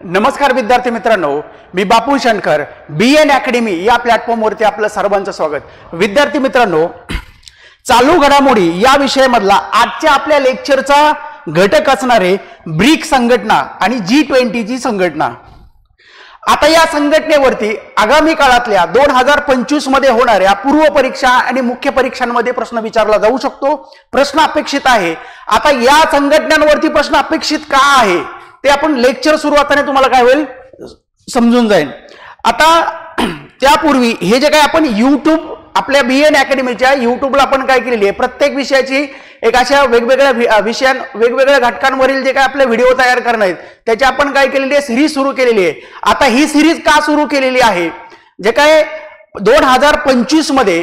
नमस्कार विद्यार्थी मित्रांनो, मी बापू शंकर बीएन अकॅडमी या प्लॅटफॉर्मवरती आपलं सर्वांचं स्वागत। विद्यार्थी मित्रांनो, चालू घडामोडी या विषयामधला आजच्या आपल्या लेक्चरचा घटक असणारे ब्रिक्स संघटना आणि G20 ची संघटना। आता या संघटनेवरती आगामी काळातल्या 2025 मध्ये होणाऱ्या पूर्व परीक्षा आणि मुख्य परीक्षांमध्ये प्रश्न विचारला जाऊ शकतो। प्रश्न अपेक्षित आहे। आता या संघटनांवरती प्रश्न अपेक्षित का आहे ते आपण लेक्चर सुरुवातीने तुम्हाला काय होईल समजून जाईल। आता त्यापूर्वी हे जे काय आपण YouTube आपल्या बीएन अकॅडमीच्या YouTubeला आपण काय केलेली आहे, प्रत्येक विषयाची एक अशा वेगवेगळ्या वेगवेगळ्या घटकांवरील जे काय आपले व्हिडिओ तयार करणार आहेत त्याची आपण काय केलेली आहे, सिरीज सुरू केलेली आहे। आता ही सिरीज का सुरू केलेली आहे, जे काय 2025 मध्ये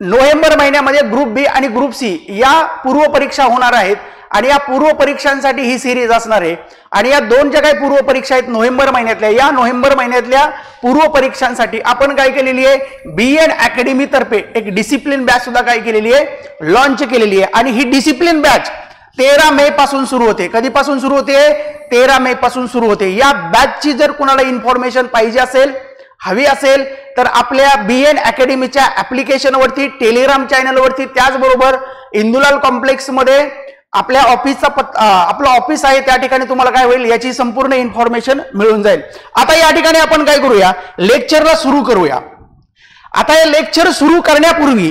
नोव्हेंबर महिन्यामध्ये ग्रुप बी आणि ग्रुप सी या पूर्व परीक्षा होणार आहेत आणि या पूर्व परीक्षांसाठी ही सिरीज असणार आहे। आणि या दोन ज्या काही पूर्व परीक्षा आहेत नोव्हेंबर महिन्यातल्या, या नोव्हेंबर महिन्यातल्या पूर्व परीक्षांसाठी आपण काय केलेली आहे, बीएन अकॅडमी तर्फे एक डिसिप्लिन बॅच सुद्धा काय केलेली आहे, लॉन्च केलेली आहे। आणि ही डिसिप्लिन बॅच 13 मे पासून सुरू होते। कधीपासून सुरू होते? 13 मे पासून सुरू होते। या बॅचची जर कुणाला इन्फॉर्मेशन पाहिजे असेल, हवी असेल तर आपल्या बीएन अकॅडमीच्या ऍप्लिकेशनवरती, टेलिग्राम चॅनलवरती, त्याचबरोबर इंदुलाल कॉम्प्लेक्स मध्ये आपल्या ऑफिसचा आपलं ऑफिस आहे, त्या ठिकाणी तुम्हाला काय होईल याची संपूर्ण इन्फॉर्मेशन मिळून जाईल। आता या ठिकाणी आपण काय करूया, लेक्चरला सुरू करूया। आता हे लेक्चर सुरू करण्यापूर्वी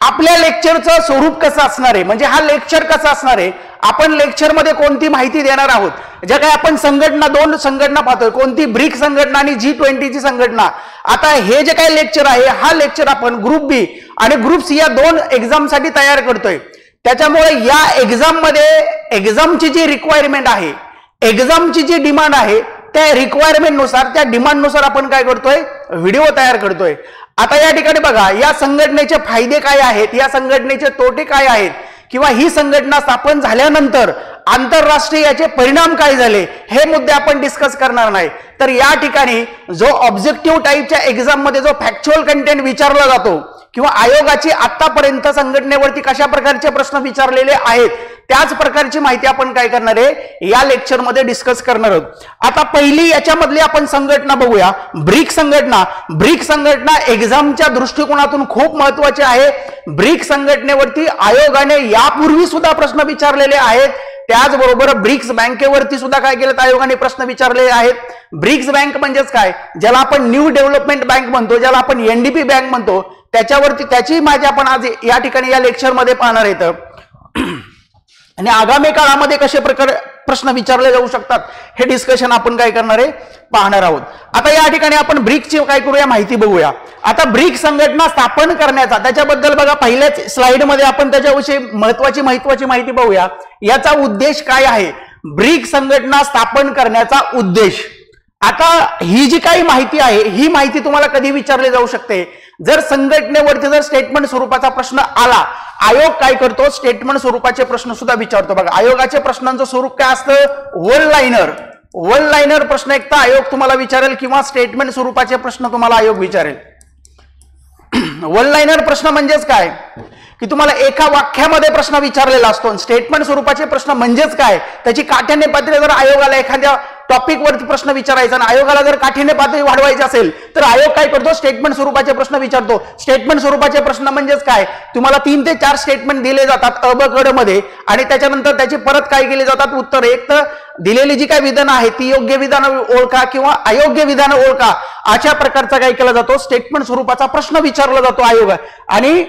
आपल्या लेक्चरचं स्वरूप कसं असणार आहे, म्हणजे हा लेक्चर कसा असणार आहे, आपण लेक्चरमध्ये कोणती माहिती देणार आहोत, ज्या काय आपण संघटना, दोन संघटना पाहतोय, कोणती ब्रिक्स संघटना आणि G20 ची संघटना। आता हे जे काही लेक्चर आहे, हा लेक्चर आपण ग्रुप बी आणि ग्रुप सी या दोन एक्झाम साठी तयार करतोय। त्याच्यामुळे या एक्झाम मध्ये एक्झामची जी रिक्वायरमेंट आहे, एक्झामची जी डिमांड आहे, त्या रिक्वायरमेंट नुसार, त्या डिमांड नुसार आपण काय करतोय, व्हिडिओ तयार करतोय। आता या ठिकाणी बघा, या संघटनेचे फायदे काय आहेत, या संघटनेचे तोटे काय आहेत, किंवा ही संघटना स्थापन झाल्यानंतर आंतरराष्ट्रीय याचे परिणाम काय झाले, हे मुद्दे आपण डिस्कस करणार नाही। तर या ठिकाणी जो ऑब्जेक्टिव्ह टाईपच्या एक्झाम मध्ये जो फॅक्च्युअल कंटेंट विचारला जातो, किंवा आयोगाची आतापर्यंत संघटनेवरती कशा प्रकारचे प्रश्न विचारलेले आहेत, त्याच प्रकारची माहिती आपण काय करणार आहे, या लेक्चर मध्ये डिस्कस करणार आहोत। आता पहिली याच्यामधली आपण संघटना बघूया, ब्रिक्स संघटना। ब्रिक्स संघटना एक्झामच्या दृष्टिकोनातून खूप महत्वाची आहे। ब्रिक्स संघटनेवरती आयोगाने यापूर्वी सुद्धा प्रश्न विचारलेले आहेत, त्याचबरोबर ब्रिक्स बँकेवरती सुद्धा काय केलं, आयोगाने प्रश्न विचारलेले आहेत। ब्रिक्स बँक म्हणजेच काय, ज्याला आपण न्यू डेव्हलपमेंट बँक म्हणतो, ज्याला आपण एनडीबी बँक म्हणतो, त्याच्यावरती त्याची माहिती आपण आज या ठिकाणी या लेक्चर मध्ये पाहणार आहेत। आणि आगामी काळामध्ये कशा प्रकारे प्रश्न विचारले जाऊ शकतात हे डिस्कशन आपण काय करणार आहे, पाहणार आहोत। आता या ठिकाणी आपण ब्रिक्सची काय करूया, माहिती बघूया। आता ब्रिक्स संघटना स्थापन करण्याचा, त्याच्याबद्दल बघा पहिल्याच स्लाइड मध्ये आपण त्याच्याविषयी महत्वाची माहिती बघूया। याचा उद्देश काय आहे, ब्रिक्स संघटना स्थापन करण्याचा उद्देश। आता ही जी काही माहिती आहे, ही माहिती तुम्हाला कधी विचारली जाऊ शकते, जर संघटनेवरती जर स्टेटमेंट स्वरूपाचा प्रश्न आला, आयोग काय करतो, स्टेटमेंट स्वरूपाचे प्रश्न सुद्धा विचारतो। बघा, आयोगाच्या प्रश्नांचं स्वरूप काय असतं, वन लाइनर प्रश्न एक तर आयोग तुम्हाला विचारेल, किंवा स्टेटमेंट स्वरूपाचे प्रश्न तुम्हाला आयोग विचारेल। वन लाइनर प्रश्न म्हणजेच काय, की तुम्हाला एका वाक्यामध्ये प्रश्न विचारलेला असतो। स्टेटमेंट स्वरूपाचे प्रश्न म्हणजेच काय, त्याची काठिण्य पातळी जर आयोगाला एखाद्या टॉपिक वरती प्रश्न विचारायचा आणि आयोगाला जर काठिण्य पातळी वाढवायची असेल तर आयोग काय करतो, स्टेटमेंट स्वरूपाचे प्रश्न विचारतो। स्टेटमेंट स्वरूपाचे प्रश्न म्हणजेच काय, तुम्हाला 3 ते 4 स्टेटमेंट दिले जातात अ ब क ड मध्ये, आणि त्याच्यानंतर त्याची परत काय केली जातात, उत्तर। एक तर दिलेली जी काही विधानं आहेत ती योग्य विधानं ओळखा किंवा अयोग्य विधानं ओळखा, अशा प्रकारचा काय केला जातो, स्टेटमेंट स्वरूपाचा प्रश्न विचारला जातो आयोग। आणि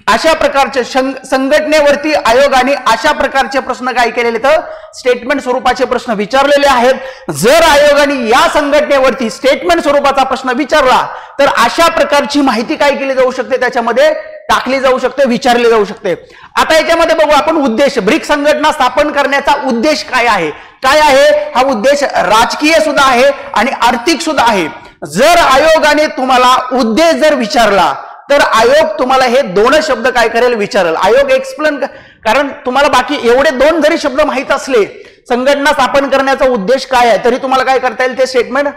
अशा प्रकारचे संघटनेवरती आयोगाने अशा प्रकारचे प्रश्न काय केलेले, तर स्टेटमेंट स्वरूपाचे प्रश्न विचारलेले आहेत। जर आयोगाने या संघटनेवरती स्टेटमेंट स्वरूपाचा प्रश्न विचारला तर अशा प्रकारची माहिती काय केली जाऊ शकते, त्याच्यामध्ये टाकली जाऊ शकते, विचारली जाऊ शकते। आता याच्यामध्ये बघू आपण उद्देश, ब्रिक्स संघटना स्थापन करण्याचा उद्देश काय आहे। काय आहे हा उद्देश, राजकीय सुद्धा आहे आणि आर्थिक सुद्धा आहे। जर आयोगाने तुम्हाला उद्देश जर विचारला तर आयोग तुम्हाला हे 2 शब्द काय करेल, विचारेल। आयोग एक्सप्लेन, कारण तुम्हाला बाकी एवढे 2 जरी शब्द माहित असले, संघटना स्थापन करण्याचा उद्देश काय आहे, तरी तुम्हाला काय करता येईल, ते स्टेटमेंट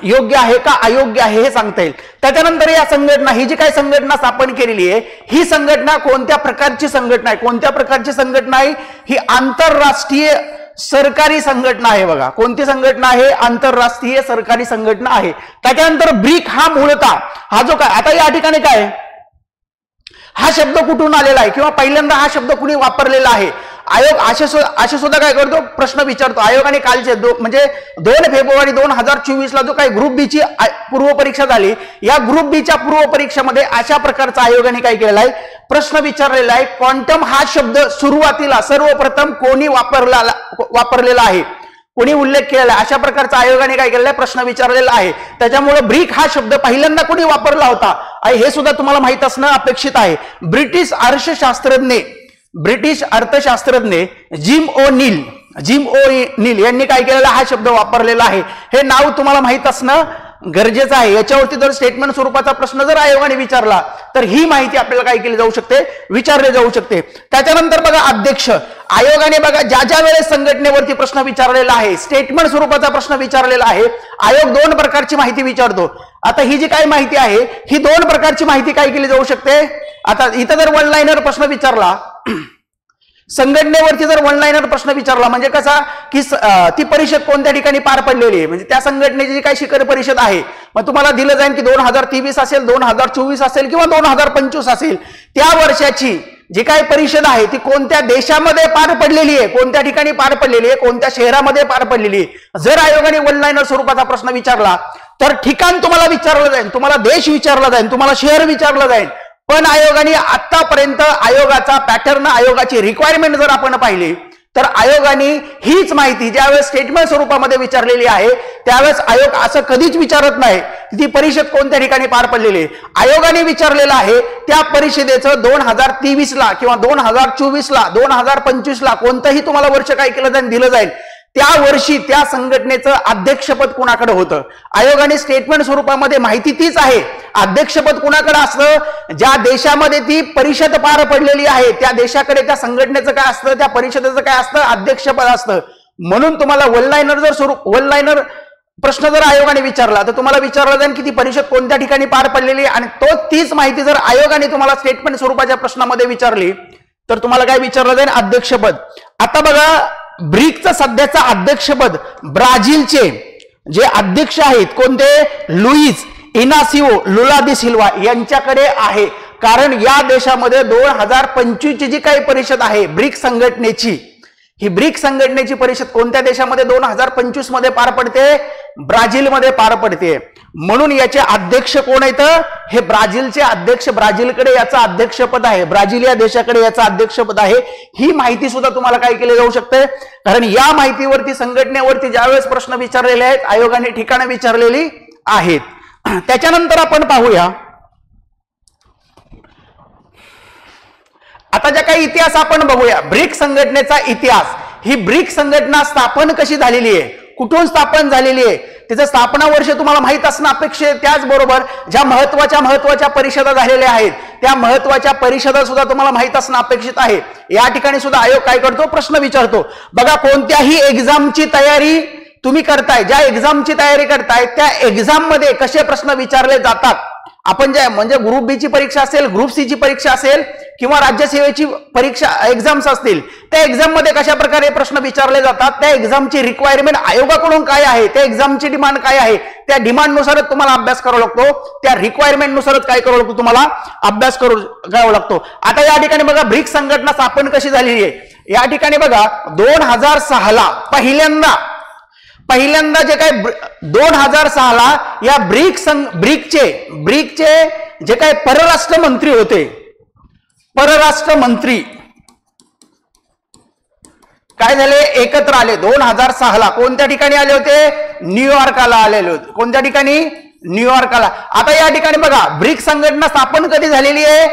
योग्य आहे का अयोग्य आहे हे सांगता येईल। त्याच्यानंतर या संघटना, ही जी काही संघटना स्थापन केलेली आहे, ही संघटना कोणत्या प्रकारची संघटना आहे, कोणत्या प्रकारची संघटना आहे, ही आंतरराष्ट्रीय सरकारी संघटना आहे बघा. कोणती संघटना आहे? आंतरराष्ट्रीय सरकारी संघटना आहे. त्याच्यानंतर ब्रिक हा मूळतः हा जो काय आता या ठिकाणी काय हा शब्द कुठून आलेला आहे किंवा पहिल्यांदा हा शब्द कुणी वापरलेला आहे? आयोग असे सुद्धा काय करतो प्रश्न विचारतो. आयोगाने कालचे म्हणजे 2 फेब्रुवारी 2024 ला जो काही ग्रुप बी ची पूर्व परीक्षा झाली या ग्रुप बी च्या पूर्व परीक्षेमध्ये अशा प्रकारचा आयोगाने काय केलेला आहे प्रश्न विचारलेला आहे. क्वांटम हा शब्द सुरुवातीला सर्वप्रथम कोणी वापरलेला आहे कोणी उल्लेख केलेला आहे अशा प्रकारचा आयोगाने काय केलेला आहे प्रश्न विचारलेला आहे. त्याच्यामुळे ब्रिक हा शब्द पहिल्यांदा कोणी वापरला होता हे सुद्धा तुम्हाला माहित असणं अपेक्षित आहे. ब्रिटिश अर्थशास्त्रज्ञ जिम ओ नील यांनी काय केलेला हा शब्द वापरलेला आहे. हे नाव तुम्हाला माहित असणं गरजेचं आहे. याच्यावरती जर स्टेटमेंट स्वरूपाचा प्रश्न जर आयोगाने विचारला तर ही माहिती आपल्याला काय केली जाऊ शकते विचारले जाऊ शकते. त्याच्यानंतर बघा अध्यक्ष आयोगाने बघा ज्या वेळेस संघटनेवरती प्रश्न विचारलेला आहे स्टेटमेंट स्वरूपाचा प्रश्न विचारलेला आहे आयोग 2 प्रकारची माहिती विचारतो. आता ही जी काही माहिती आहे ही 2 प्रकारची माहिती काय केली जाऊ शकते. आता इथं जर वन लाईनर प्रश्न विचारला संघटनेवरती जर वन लाईनर प्रश्न विचारला म्हणजे कसा की ती परिषद कोणत्या ठिकाणी पार पडलेली आहे म्हणजे त्या संघटनेची जी काही शिखर परिषद आहे मग तुम्हाला दिलं जाईल की 2023 असेल 2024 असेल किंवा 2025 असेल त्या वर्षाची जी काही परिषद आहे ती कोणत्या देशामध्ये पार पडलेली आहे कोणत्या ठिकाणी पार पडलेली आहे कोणत्या शहरामध्ये पार पडलेली आहे. जर आयोगाने वन लाईनर स्वरूपाचा प्रश्न विचारला तर ठिकाण तुम्हाला विचारलं जाईल तुम्हाला देश विचारला जाईल तुम्हाला शहर विचारलं जाईल. पण आयोगाने आतापर्यंत आयोगाचा पॅटर्न आयोगाची रिक्वायरमेंट जर आपण पाहिली तर आयोगाने हीच माहिती ज्यावेळेस स्टेटमेंट स्वरूपामध्ये विचारलेली आहे त्यावेळेस आयोग असं कधीच विचारत नाही की ती परिषद कोणत्या ठिकाणी पार पडलेली आहे. आयोगाने विचारलेलं आहे त्या परिषदेचं 2023 ला किंवा 2024 ला 2025 ला कोणतंही तुम्हाला वर्ष काय केलं जाईल दिलं जाईल त्या वर्षी त्या संघटनेचं अध्यक्षपद कुणाकडे होतं. आयोगाने स्टेटमेंट स्वरूपामध्ये माहिती तीच आहे. अध्यक्षपद कुणाकडे असतं ज्या देशामध्ये ती परिषद पार पडलेली आहे त्या देशाकडे त्या संघटनेचं काय असतं त्या परिषदेचं काय असतं अध्यक्षपद असतं. म्हणून तुम्हाला वन लाईनर प्रश्न जर आयोगाने विचारला तर तुम्हाला विचारला जाईल की ती परिषद कोणत्या ठिकाणी पार पडलेली आणि तीच माहिती जर आयोगाने तुम्हाला स्टेटमेंट स्वरूपाच्या प्रश्नामध्ये विचारली तर तुम्हाला काय विचारलं जाईल अध्यक्षपद. आता बघा ब्रिकचं सध्याचं अध्यक्षपद ब्राझीलचे जे अध्यक्ष आहेत कोणते लुईस इनासिओ लुला दी सिल्वा यांच्याकडे आहे. कारण या देशामध्ये 2025 ची जी काही परिषद आहे ब्रिक संघटनेची ही ब्रिक संघटनेची परिषद कोणत्या देशामध्ये 2025 मध्ये पार पडते ब्राझीलमध्ये पार पडते. म्हणून याचे अध्यक्ष कोण आहेत हे ब्राझीलचे अध्यक्ष ब्राझीलकडे याचं अध्यक्षपद आहे ब्राझील या देशाकडे याचं अध्यक्षपद आहे. ही माहिती सुद्धा तुम्हाला काय केली जाऊ शकते कारण या माहितीवरती संघटनेवरती ज्यावेळेस प्रश्न विचारलेले आहेत आयोगाने ठिकाणं विचारलेली आहेत. त्याच्यानंतर आपण पाहूया आता ज्या काही इतिहास आपण बघूया ब्रिक संघटनेचा इतिहास. ही ब्रिक संघटना स्थापन कशी झालेली आहे कुठून स्थापन झालेली आहे तिचं स्थापना वर्ष तुम्हाला माहित असणं अपेक्षित आहे. त्याचबरोबर ज्या महत्वाच्या परिषदा झालेल्या आहेत त्या महत्वाच्या परिषदा सुद्धा तुम्हाला माहित असणं अपेक्षित आहे. या ठिकाणी सुद्धा आयोग काय करतो प्रश्न विचारतो. बघा कोणत्याही एक्झामची तयारी तुम्ही करताय ज्या एक्झामची तयारी करताय त्या एक्झाम मध्ये कसे प्रश्न विचारले जातात आपण जे म्हणजे ग्रुप बी ची परीक्षा असेल ग्रुप सी ची परीक्षा असेल किंवा राज्यसेवेची परीक्षा एक्झाम्स असतील त्या एक्झाम मध्ये कशा प्रकारे प्रश्न विचारले जातात त्या एक्झामची रिक्वायरमेंट आयोगाकडून काय आहे त्या एक्झामची डिमांड काय आहे त्या डिमांड नुसारच तुम्हाला अभ्यास करावा लागतो त्या रिक्वायरमेंट नुसारच काय करावं लागतो तुम्हाला अभ्यास करावा लागतो. आता या ठिकाणी बघा ब्रिक संघटना स्थापन कशी झालेली आहे या ठिकाणी बघा 2006 ला पहिल्यांदा जे काय 2006 ला या ब्रिकचे जे काय परराष्ट्र मंत्री होते परराष्ट्र मंत्री काय झाले एकत्र आले 2006 ला कोणत्या ठिकाणी आले होते न्यूयॉर्कला आलेले होते कोणत्या ठिकाणी न्यूयॉर्कला. आता या ठिकाणी बघा ब्रिक संघटना स्थापन कधी झालेली आहे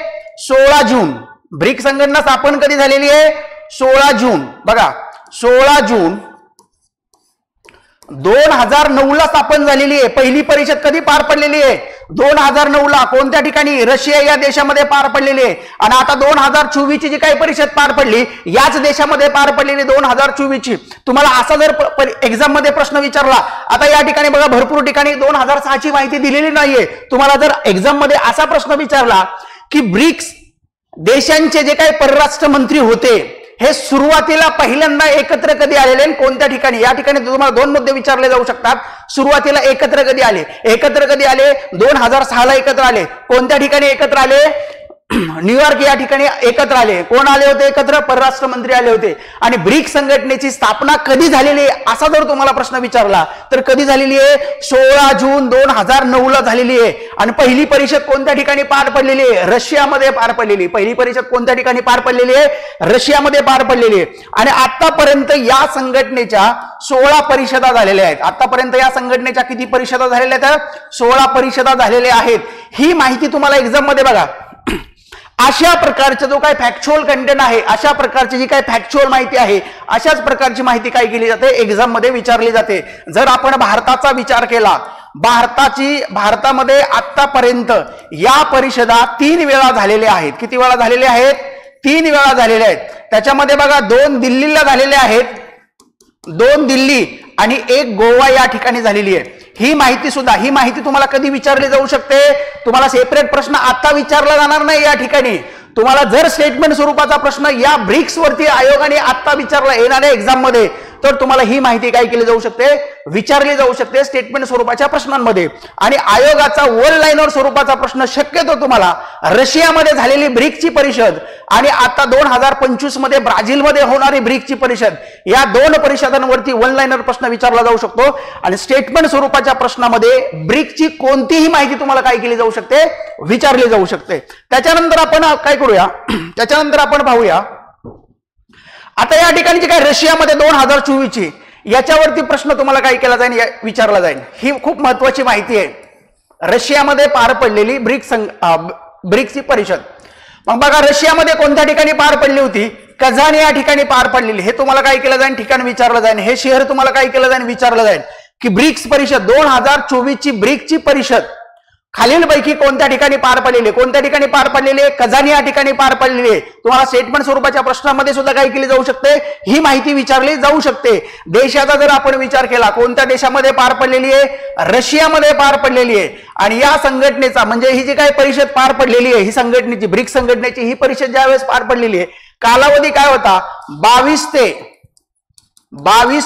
16 जून. ब्रिक संघटना स्थापन कधी झालेली आहे 16 जून. बघा 16 जून 2009 ला स्थापन झालेली आहे. पहिली परिषद कधी पार पडलेली आहे 2009 ला कोणत्या ठिकाणी रशिया या देशामध्ये पार पडलेली आहे. आणि आता 2024 ची जी काही परिषद पार पडली याच देशामध्ये पार पडलेली 2024 ची. तुम्हाला असा जर एक्झाम मध्ये प्रश्न विचारला आता या ठिकाणी बघा भरपूर ठिकाणी 2006 ची माहिती दिलेली नाहीये. तुम्हाला जर एक्झाम मध्ये असा प्रश्न विचारला की ब्रिक्स देशांचे जे काही परराष्ट्र मंत्री होते हे सुरुवातीला पहिल्यांदा एकत्र कधी आलेले आणि कोणत्या ठिकाणी? या ठिकाणी तुम्हाला दोन मुद्दे विचारले जाऊ शकतात. सुरुवातीला एकत्र कधी आले? एकत्र कधी आले? 2006 ला एकत्र आले. कोणत्या ठिकाणी एकत्र आले? न्यूयॉर्क या ठिकाणी एकत्र आले. कोण आले होते एकत्र? परराष्ट्र मंत्री आले होते. आणि ब्रिक्स संघटनेची स्थापना कधी झालेली आहे असा जर तुम्हाला प्रश्न विचारला तर कधी झालेली आहे? 16 जून 2009 ला झालेली आहे. आणि पहिली परिषद कोणत्या ठिकाणी पार पडलेली आहे? रशियामध्ये पार पडलेली. पहिली परिषद कोणत्या ठिकाणी पार पडलेली आहे? रशियामध्ये पार पडलेली आहे. आणि आतापर्यंत या संघटनेच्या 16 परिषदा झालेल्या आहेत. आतापर्यंत या संघटनेच्या किती परिषदा झालेल्या आहेत? 16 परिषदा झालेल्या आहेत. ही माहिती तुम्हाला एक्झाम मध्ये बघा अशा प्रकारचा जो काही फॅक्च्युअल कंटेंट आहे, अशा प्रकारची जी काही फॅक्च्युअल माहिती आहे, अशाच प्रकारची माहिती काय केली जाते? एक्झाम मध्ये विचारली जाते. जर आपण भारताचा विचार केला, भारतामध्ये आतापर्यंत या परिषदा 3 वेळा झालेल्या आहेत. किती वेळा झालेल्या आहेत? 3 वेळा झालेल्या आहेत. त्याच्यामध्ये बघा 2 दिल्लीला झालेल्या आहेत, 2 दिल्ली आणि 1 गोवा या ठिकाणी झालेली आहे. ही माहिती तुम्हाला कधी विचारली जाऊ शकते? तुम्हाला सेपरेट प्रश्न आता विचारला जाणार नाही. या ठिकाणी तुम्हाला जर स्टेटमेंट स्वरूपाचा प्रश्न या ब्रिक्स वरती आयोगाने आता विचारला येणाऱ्या एक्झाम मध्ये तर तुम्हाला ही माहिती काय केली जाऊ शकते? विचारली जाऊ शकते स्टेटमेंट स्वरूपाच्या प्रश्नांमध्ये. आणि आयोगाचा वन लाईनर स्वरूपाचा प्रश्न शक्यतो तुम्हाला रशियामध्ये झालेली ब्रिक्सची परिषद आणि आता 2025 मध्ये ब्राझीलमध्ये होणारी ब्रिक्सची परिषद, या 2 परिषदांवरती वन लाईनर प्रश्न विचारला जाऊ शकतो. आणि स्टेटमेंट स्वरूपाच्या प्रश्नामध्ये ब्रिक्सची कोणतीही माहिती तुम्हाला काय केली जाऊ शकते? विचारली जाऊ शकते. त्याच्यानंतर आपण काय करूया? त्याच्यानंतर आपण पाहूया आता या ठिकाणची काय रशियामध्ये 2024 ची याच्यावरती प्रश्न तुम्हाला काय केला जाईल? विचारला जाईल. ही खूप महत्वाची माहिती आहे. रशियामध्ये पार पडलेली ब्रिक्सची परिषद. मग बघा रशियामध्ये कोणत्या ठिकाणी पार पडली होती? कझान या ठिकाणी पार पडलेली. हे तुम्हाला काय केलं जाईल? ठिकाण विचारलं जाईल. हे शहर तुम्हाला काय केलं जाईल? विचारलं जाईल की ब्रिक्स परिषद 2024 ची ब्रिक्सची परिषद खालीलपैकी कोणत्या ठिकाणी पार पडलेली? कोणत्या ठिकाणी पार पडलेली? कझान या ठिकाणी पार पडलेली आहे. तुम्हाला स्टेटमेंट स्वरूपाच्या प्रश्नामध्ये सुद्धा काय केली जाऊ शकते? ही माहिती विचारली जाऊ शकते. देशाचा जर आपण विचार केला, कोणत्या देशामध्ये पार पडलेली आहे? रशियामध्ये पार पडलेली आहे. आणि या संघटनेचा म्हणजे ही जी काही परिषद पार पडलेली आहे, ही संघटनेची ब्रिक्स संघटनेची ही परिषद ज्यावेळेस पार पडलेली आहे, कालावधी काय होता? 22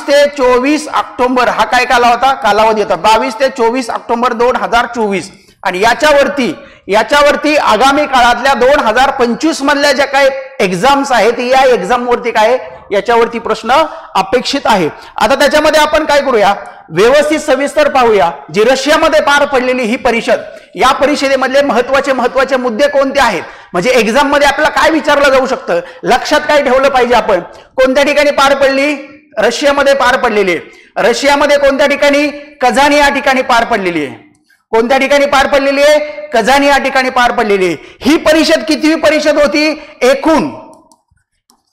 ते 24 ऑक्टोबर हा काय कालावधी होता? 22 ते 24 ऑक्टोबर 2024. आणि याच्यावरती आगामी काळातल्या 2025 मधल्या ज्या काही एक्झाम्स आहेत या एक्झाम वरती काय याच्यावरती प्रश्न अपेक्षित आहे. आता त्याच्यामध्ये आपण काय करूया? व्यवस्थित सविस्तर पाहूया जी रशियामध्ये पार पडलेली ही परिषद, या परिषदेमधले महत्वाचे मुद्दे कोणते आहेत, म्हणजे एक्झाम मध्ये आपल्याला काय विचारलं जाऊ शकतं, लक्षात काय ठेवलं पाहिजे आपण. कोणत्या ठिकाणी पार पडली? रशियामध्ये पार पडलेली आहे. रशियामध्ये कोणत्या ठिकाणी? कझान या ठिकाणी पार पडलेली आहे. कोणत्या ठिकाणी पार पडलेली आहे? कझान या ठिकाणी पार पडलेली आहे. ही परिषद कितवी परिषद होती?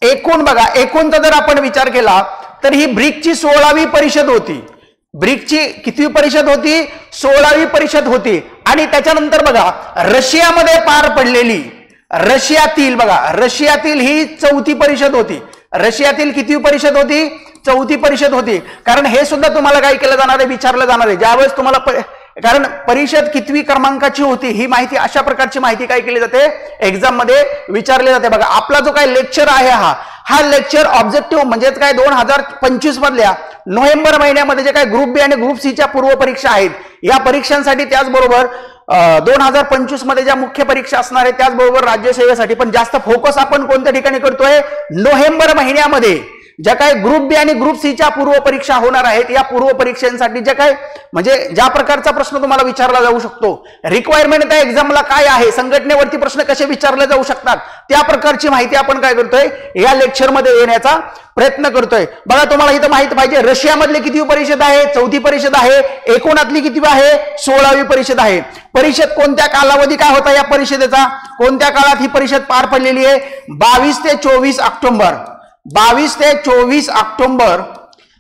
एकूण बघा, एकूणचा जर आपण विचार केला तर ही ब्रिक्सची 16वी परिषद होती. ब्रिक्सची कितवी परिषद होती? 16वी परिषद होती. आणि त्याच्यानंतर बघा रशियामध्ये पार पडलेली रशियातील ही 4थी परिषद होती. रशियातील कितवी परिषद होती? 4थी परिषद होती. कारण हे सुद्धा तुम्हाला काय केलं जाणार आहे? विचारलं जाणार आहे. ज्यावेळेस तुम्हाला कारण परिषद कितवी क्रमांकाची होती ही माहिती, अशा प्रकारची माहिती काय केली जाते? एक्झाम मध्ये विचारली जाते. बघा आपला जो काही लेक्चर आहे हा लेक्चर ऑब्जेक्टिव्ह म्हणजे काय 2025 मधल्या नोव्हेंबर महिन्यामध्ये जे काही ग्रुप बी आणि ग्रुप सी च्या पूर्व परीक्षा आहेत या परीक्षांसाठी, त्याचबरोबर 2025 मध्ये ज्या मुख्य परीक्षा असणार आहेत त्याचबरोबर राज्यसेवेसाठी, पण जास्त फोकस आपण कोणत्या ठिकाणी करतोय? नोव्हेंबर महिन्यामध्ये ज्या काही ग्रुप बी आणि ग्रुप सी च्या पूर्व परीक्षा होणार आहेत या पूर्व परीक्षांसाठी जे काय म्हणजे ज्या प्रकारचा प्रश्न तुम्हाला विचारला जाऊ शकतो, रिक्वायरमेंट त्या एक्झामला काय आहे, संघटनेवरती प्रश्न कसे विचारले जाऊ शकतात, त्या प्रकारची माहिती आपण काय करतोय? या लेक्चर मध्ये येण्याचा प्रयत्न करतोय. बघा तुम्हाला इथं माहिती पाहिजे रशियामधली किती परिषद आहे? 4थी परिषद आहे. एकूणातली किती आहे? 16वी परिषद आहे. परिषद कोणत्या कालावधी काय होता या परिषदेचा? कोणत्या काळात ही परिषद पार पडलेली आहे? 22 ते 24 ऑक्टोबर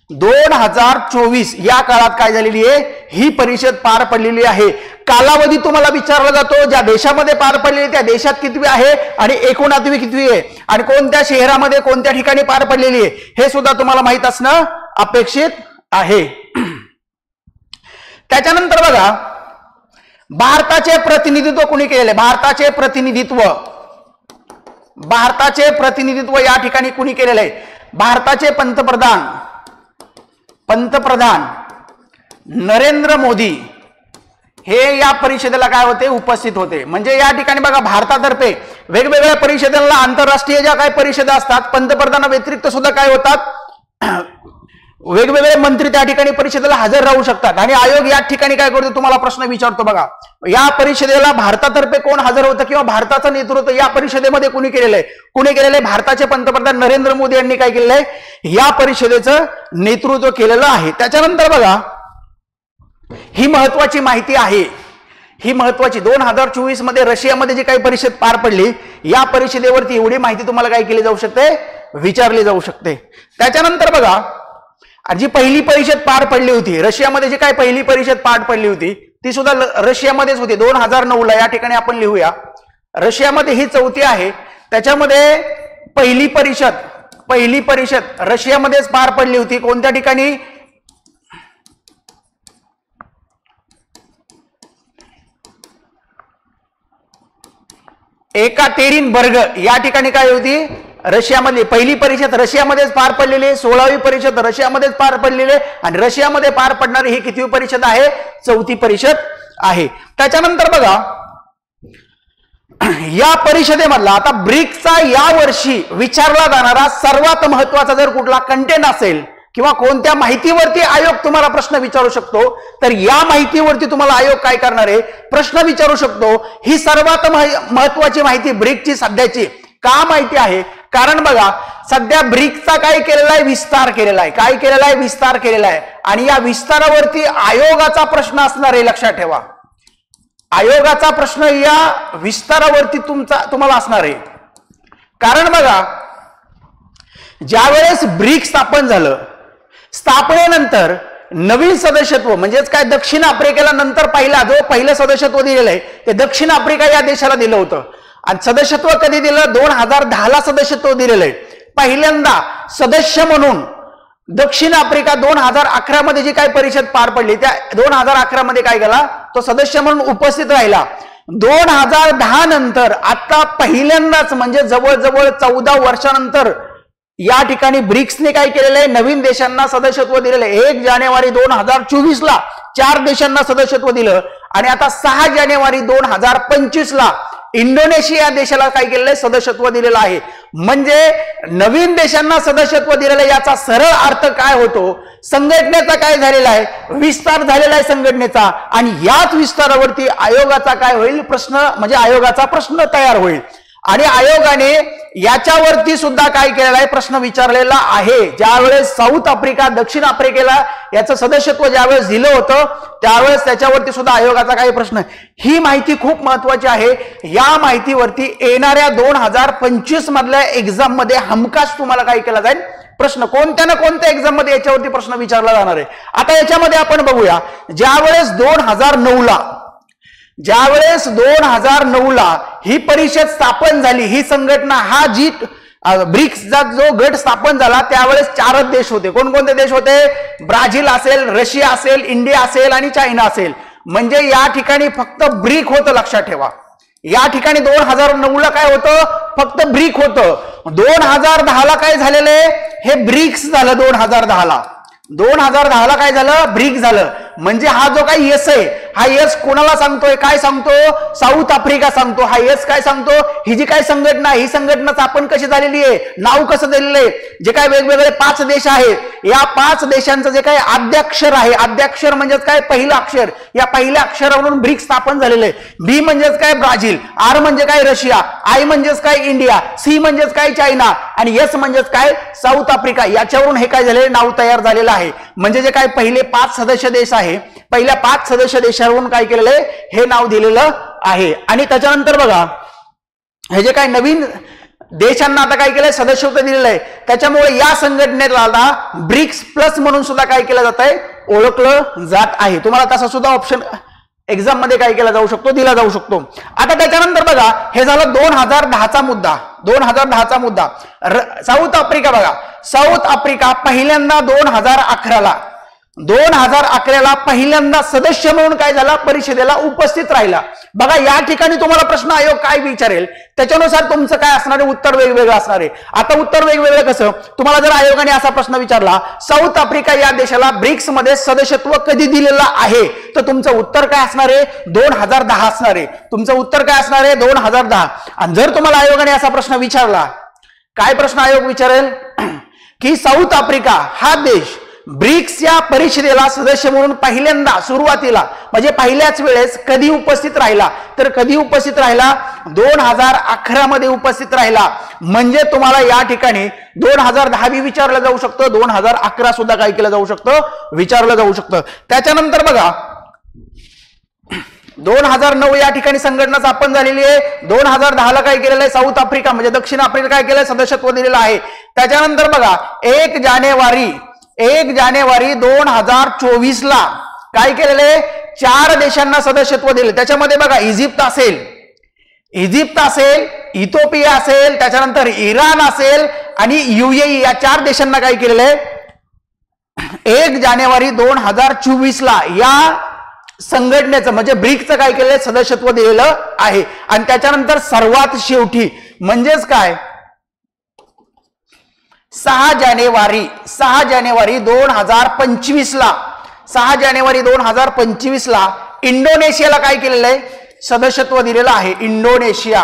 2024 या काळात काय झालेली आहे? ही परिषद पार पडलेली आहे. कालावधी तुम्हाला विचारला जातो, ज्या देशामध्ये पार पडलेली त्या देशात कितवी आहे आणि एकूणातवी कितवी आहे आणि कोणत्या शहरामध्ये कोणत्या ठिकाणी पार पडलेली आहे हे सुद्धा तुम्हाला माहित असणं अपेक्षित आहे. त्याच्यानंतर बघा भारताचे प्रतिनिधित्व कोणी केलेले? भारताचे प्रतिनिधित्व भारताचे प्रतिनिधित्व या ठिकाणी कुणी केलेलं आहे? भारताचे पंतप्रधान नरेंद्र मोदी हे या परिषदेला काय होते? उपस्थित होते. म्हणजे या ठिकाणी बघा भारतातर्फे वेगवेगळ्या परिषदेला, आंतरराष्ट्रीय ज्या काही परिषदा असतात, पंतप्रधाना व्यतिरिक्त सुद्धा काय होतात? वेगवेगळे मंत्री त्या ठिकाणी परिषदेला हजर राहू शकतात. आणि आयोग या ठिकाणी काय करतो? तुम्हाला प्रश्न विचारतो बघा, या परिषदेला भारतातर्फे कोण हजर होतं किंवा भारताचं नेतृत्व या परिषदेमध्ये कुणी केलेलं आहे? कुणी केलेलं आहे? भारताचे पंतप्रधान नरेंद्र मोदी यांनी काय केलेलं आहे? या परिषदेचं नेतृत्व केलेलं आहे. त्याच्यानंतर बघा, ही महत्वाची माहिती आहे, ही महत्वाची 2024 मध्ये रशियामध्ये जी काही परिषद पार पडली, या परिषदेवरती एवढी माहिती तुम्हाला काय केली जाऊ शकते? विचारली जाऊ शकते. त्याच्यानंतर बघा, जी पहिली परिषद पार पडली होती रशियामध्ये, जी काही पहिली परिषद पार पडली होती ती सुद्धा रशियामध्येच होती 2009 ला. या ठिकाणी आपण लिहूया, रशियामध्ये ही चौथी आहे. त्याच्यामध्ये पहिली परिषद रशियामध्येच पार पडली होती. कोणत्या ठिकाणी? एकातेरिनबर्ग या ठिकाणी काय होती? रशियामध्ये पहिली परिषद रशियामध्येच पार पडलेली, 16वी परिषद रशियामध्येच पार पडलेली, आणि रशियामध्ये पार पडणारी ही कितवी परिषद आहे? चौथी परिषद आहे. त्याच्यानंतर बघा, या परिषदेमधला आता ब्रिक्सचा या वर्षी विचारला जाणारा सर्वात महत्वाचा जर कुठला कंटेंट असेल किंवा कोणत्या माहितीवरती आयोग तुम्हाला प्रश्न विचारू शकतो, तर या माहितीवरती तुम्हाला आयोग काय करणार आहे? प्रश्न विचारू शकतो. ही सर्वात महत्वाची माहिती ब्रिक्सची सध्याची का माहिती आहे? कारण बघा, सध्या ब्रिक्सचा काय केलेला आहे? विस्तार केलेला आहे. काय केलेला आहे? विस्तार केलेला आहे. आणि या विस्तारावरती आयोगाचा प्रश्न असणार आहे, लक्षात ठेवा. आयोगाचा प्रश्न या विस्तारावरती तुम्हाला असणार आहे. कारण बघा, ज्यावेळेस ब्रिक्स स्थापन झालं, स्थापनेनंतर नवीन सदस्यत्व म्हणजेच काय, दक्षिण आफ्रिकेला नंतर पहिलं सदस्यत्व दिलेलं आहे ते दक्षिण आफ्रिका या देशाला दिलं होतं. आणि सदस्यत्व कधी दिलं? 2010 ला सदस्यत्व दिलेलं आहे. पहिल्यांदा सदस्य म्हणून दक्षिण आफ्रिका 2011 मध्ये जी काही परिषद पार पडली, त्या 2011 मध्ये काय केला? तो सदस्य म्हणून उपस्थित राहिला. 2010 नंतर आता पहिल्यांदाच म्हणजे जवळजवळ 14 वर्षानंतर या ठिकाणी ब्रिक्सने काय केलेलं आहे? नवीन देशांना सदस्यत्व दिलेलं आहे. 1 जानेवारी 2024 ला 4 देशांना सदस्यत्व दिलं, आणि आता 6 जानेवारी 2025 ला इंडोनेशिया देशाला काय केलेलं आहे? सदस्यत्व दिलेलं आहे. म्हणजे नवीन देशांना सदस्यत्व दिलेलं आहे. याचा सरळ अर्थ काय होतो? संघटनेचा काय झालेला आहे? विस्तार झालेला आहे संघटनेचा. आणि याच विस्तारावरती आयोगाचा काय होईल? प्रश्न म्हणजे आयोगाचा प्रश्न तयार होईल. आणि आयोगाने याच्यावरती सुद्धा काय केलेला आहे? प्रश्न विचारलेला आहे. ज्यावेळेस साऊथ आफ्रिका दक्षिण आफ्रिकेला याचं सदस्यत्व ज्यावेळेस दिलं होतं, त्यावेळेस त्याच्यावरती सुद्धा आयोगाचा काही प्रश्न. ही माहिती खूप महत्वाची आहे. या माहितीवरती येणाऱ्या 2025 मधल्या एक्झाम मध्ये हमखास तुम्हाला काय केला जाईल? प्रश्न. कोणत्या ना कोणत्या एक्झाम मध्ये याच्यावरती प्रश्न विचारला जाणार आहे. आता याच्यामध्ये आपण बघूया, ज्यावेळेस 2009 ला ही परिषद स्थापन झाली, ही संघटना, हा जी ब्रिक्सचा जो गट स्थापन झाला, त्यावेळेस 4 देश होते. कोणकोणते देश होते? ब्राझील असेल, रशिया असेल, इंडिया असेल आणि चायना असेल. म्हणजे या ठिकाणी फक्त ब्रिक होतं, लक्षात ठेवा. या ठिकाणी 2009 ला काय होतं? फक्त ब्रिक होतं. 2010 ला काय झालेलं आहे? हे ब्रिक्स झालं. 2010 ला काय झालं? ब्रिक्स झालं. म्हणजे हा जो काही यस आहे, हा यस कोणाला सांगतोय? काय सांगतो? साऊथ आफ्रिका सांगतो. हा यस काय सांगतो? ही जी काय संघटना, ही संघटना स्थापन कशी झालेली आहे, नाव कसं दिलेलं आहे, जे काय वेगवेगळे 5 देश आहेत, या 5 देशांचं जे काही आद्याक्षर आहे, आद्याक्षर म्हणजेच काय? पहिलं अक्षर. या पहिल्या अक्षरावरून ब्रिक्स स्थापन झालेलं आहे. बी म्हणजेच काय? ब्राझील. आर म्हणजे काय? रशिया. आय म्हणजेच काय? इंडिया. सी म्हणजेच काय? चायना. आणि एस म्हणजेच काय? South Africa. याच्यावरून हे काय झालेलं? नाव तयार झालेलं आहे. म्हणजे जे काय पहिले 5 सदस्य देश आहे, पहिल्या 5 सदस्य देशावरून काय केलेलं आहे? हे नाव दिलेलं आहे. आणि त्याच्यानंतर बघा, हे जे काय नवीन देशांना आता काय केलंय? सदस्यत्व दिलेलं आहे. त्याच्यामुळे या संघटनेला आता ब्रिक्स प्लस म्हणून सुद्धा काय केलं जात आहे? ओळखलं जात आहे. तुम्हाला तसा सुद्धा ऑप्शन एक्झाम मध्ये काय केला जाऊ शकतो? दिला जाऊ शकतो. आता त्याच्यानंतर बघा, हे झालं 2010चा मुद्दा. 2010चा मुद्दा. साऊथ आफ्रिका बघा, साऊथ आफ्रिका पहिल्यांदा 2011 ला 2011ला पहिल्यांदा सदस्य म्हणून काय झाला, परिषदेला उपस्थित राहिला. बघा या ठिकाणी तुम्हाला प्रश्न आयोग काय विचारेल त्याच्यानुसार तुमचं काय असणार आहे, उत्तर वेगवेगळं असणार आहे. आता उत्तर वेगवेगळं कसं, तुम्हाला जर आयोगाने असा प्रश्न विचारला साऊथ आफ्रिका या देशाला ब्रिक्स मध्ये सदस्यत्व कधी दिलेलं आहे, तर तुमचं उत्तर काय असणार आहे, 2010 असणार आहे. तुमचं उत्तर काय असणार आहे, 2010. आणि जर तुम्हाला आयोगाने असा प्रश्न विचारला, काय प्रश्न आयोग विचारेल की साऊथ आफ्रिका हा देश ब्रिक्स या परिषदेला सदस्य म्हणून पहिल्यांदा सुरुवातीला म्हणजे पहिल्याच वेळेस कधी उपस्थित राहिला, तर कधी उपस्थित राहिला, 2011 मध्ये उपस्थित राहिला. म्हणजे तुम्हाला या ठिकाणी 2010 विचारलं जाऊ शकतं, 2011 सुद्धा काय केलं जाऊ शकतं, विचारलं जाऊ शकतं. त्याच्यानंतर बघा 2009 या ठिकाणी संघटना स्थापन झालेली आहे. 2010 ला काय केलेलं आहे, साऊथ आफ्रिका म्हणजे दक्षिण आफ्रिका काय केलंय, सदस्यत्व दिलेलं आहे. त्याच्यानंतर बघा 1 जानेवारी 2024 ला काय केलेले, 4 देशांना सदस्यत्व दिले. त्याच्यामध्ये बघा इजिप्त असेल, इथिओपिया असेल, त्याच्यानंतर इराण असेल आणि UAE या 4 देशांना काय केलेलं आहे, 1 जानेवारी 2024 ला या संघटनेचं म्हणजे ब्रिक्सचं काय केलेलं सदस्यत्व दिलेलं आहे. आणि त्याच्यानंतर सर्वात शेवटी म्हणजेच काय 6 जानेवारी 2025 ला 6 जानेवारी 2025 ला इंडोनेशियाला काय केलेलं आहे, सदस्यत्व दिलेलं आहे, इंडोनेशिया.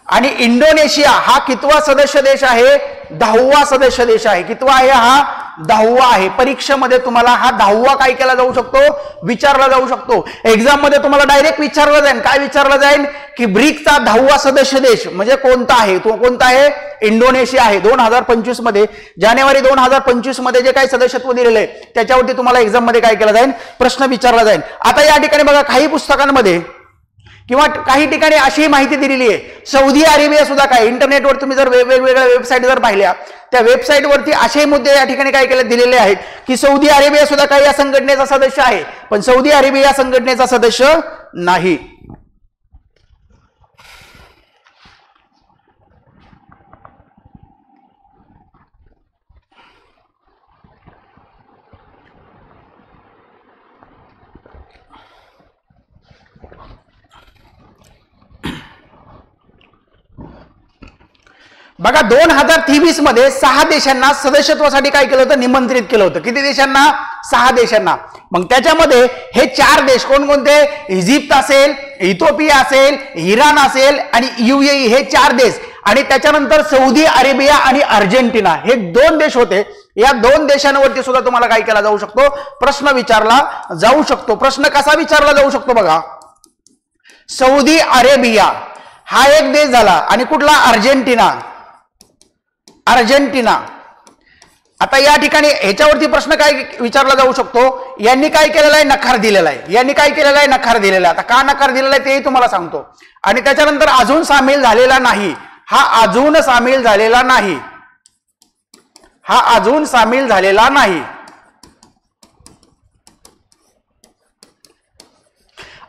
आणि इंडोनेशिया हा कितवा सदस्य देश आहे, 10वा सदस्य देश आहे. कितवा आहे हा, 10वा आहे. परीक्षेमध्ये तुम्हाला हा 10वा काय केला जाऊ शकतो, विचारला जाऊ शकतो. एक्झाम मध्ये तुम्हाला डायरेक्ट विचारलं जाईल, काय विचारलं जाईल की ब्रिक्सचा 10वा सदस्य देश म्हणजे कोणता आहे, तो कोणता आहे, इंडोनेशिया आहे. 2025 मध्ये जानेवारी 2025 मध्ये जे काही सदस्यत्व दिलेलं आहे त्याच्यावरती तुम्हाला एक्झाम मध्ये काय केलं जाईल, प्रश्न विचारला जाईल. आता या ठिकाणी बघा काही पुस्तकांमध्ये किंवा काही ठिकाणी अशी माहिती दिलेली आहे, सौदी अरेबिया सुद्धा काय, इंटरनेटवर तुम्ही जर वेगवेगळ्या वेबसाईट जर पाहिल्या त्या वेबसाईटवरती असे मुद्दे या ठिकाणी काय केले दिलेले आहेत की सौदी अरेबिया सुद्धा काय या संघटनेचा सदस्य आहे, पण सौदी अरेबिया संघटनेचा सदस्य नाही. बघा 2023 मध्ये 6 देशांना सदस्यत्वासाठी काय केलं होतं, निमंत्रित केलं होतं. किती देशांना, 6 देशांना. मग त्याच्यामध्ये हे 4 देश कोणकोणते, इजिप्त असेल, इथिओपिया असेल, इराण असेल आणि UAE हे 4 देश. आणि त्याच्यानंतर सौदी अरेबिया आणि अर्जेंटिना हे 2 देश होते. या 2 देशांवरती सुद्धा तुम्हाला काय केला जाऊ शकतो, प्रश्न विचारला जाऊ शकतो. प्रश्न कसा विचारला जाऊ शकतो बघा, सौदी अरेबिया हा एक देश झाला आणि कुठला, अर्जेंटिना. आता या ठिकाणी ह्याच्यावरती प्रश्न काय विचारला जाऊ शकतो, यांनी काय केलेलं आहे, नकार दिलेला आहे. यांनी काय केलेलं आहे, नकार दिलेला आहे. आता का नकार दिलेला आहे तेही तुम्हाला सांगतो. आणि त्याच्यानंतर अजून सामील झालेला नाही, हा अजून सामील झालेला नाही, हा अजून सामील झालेला नाही.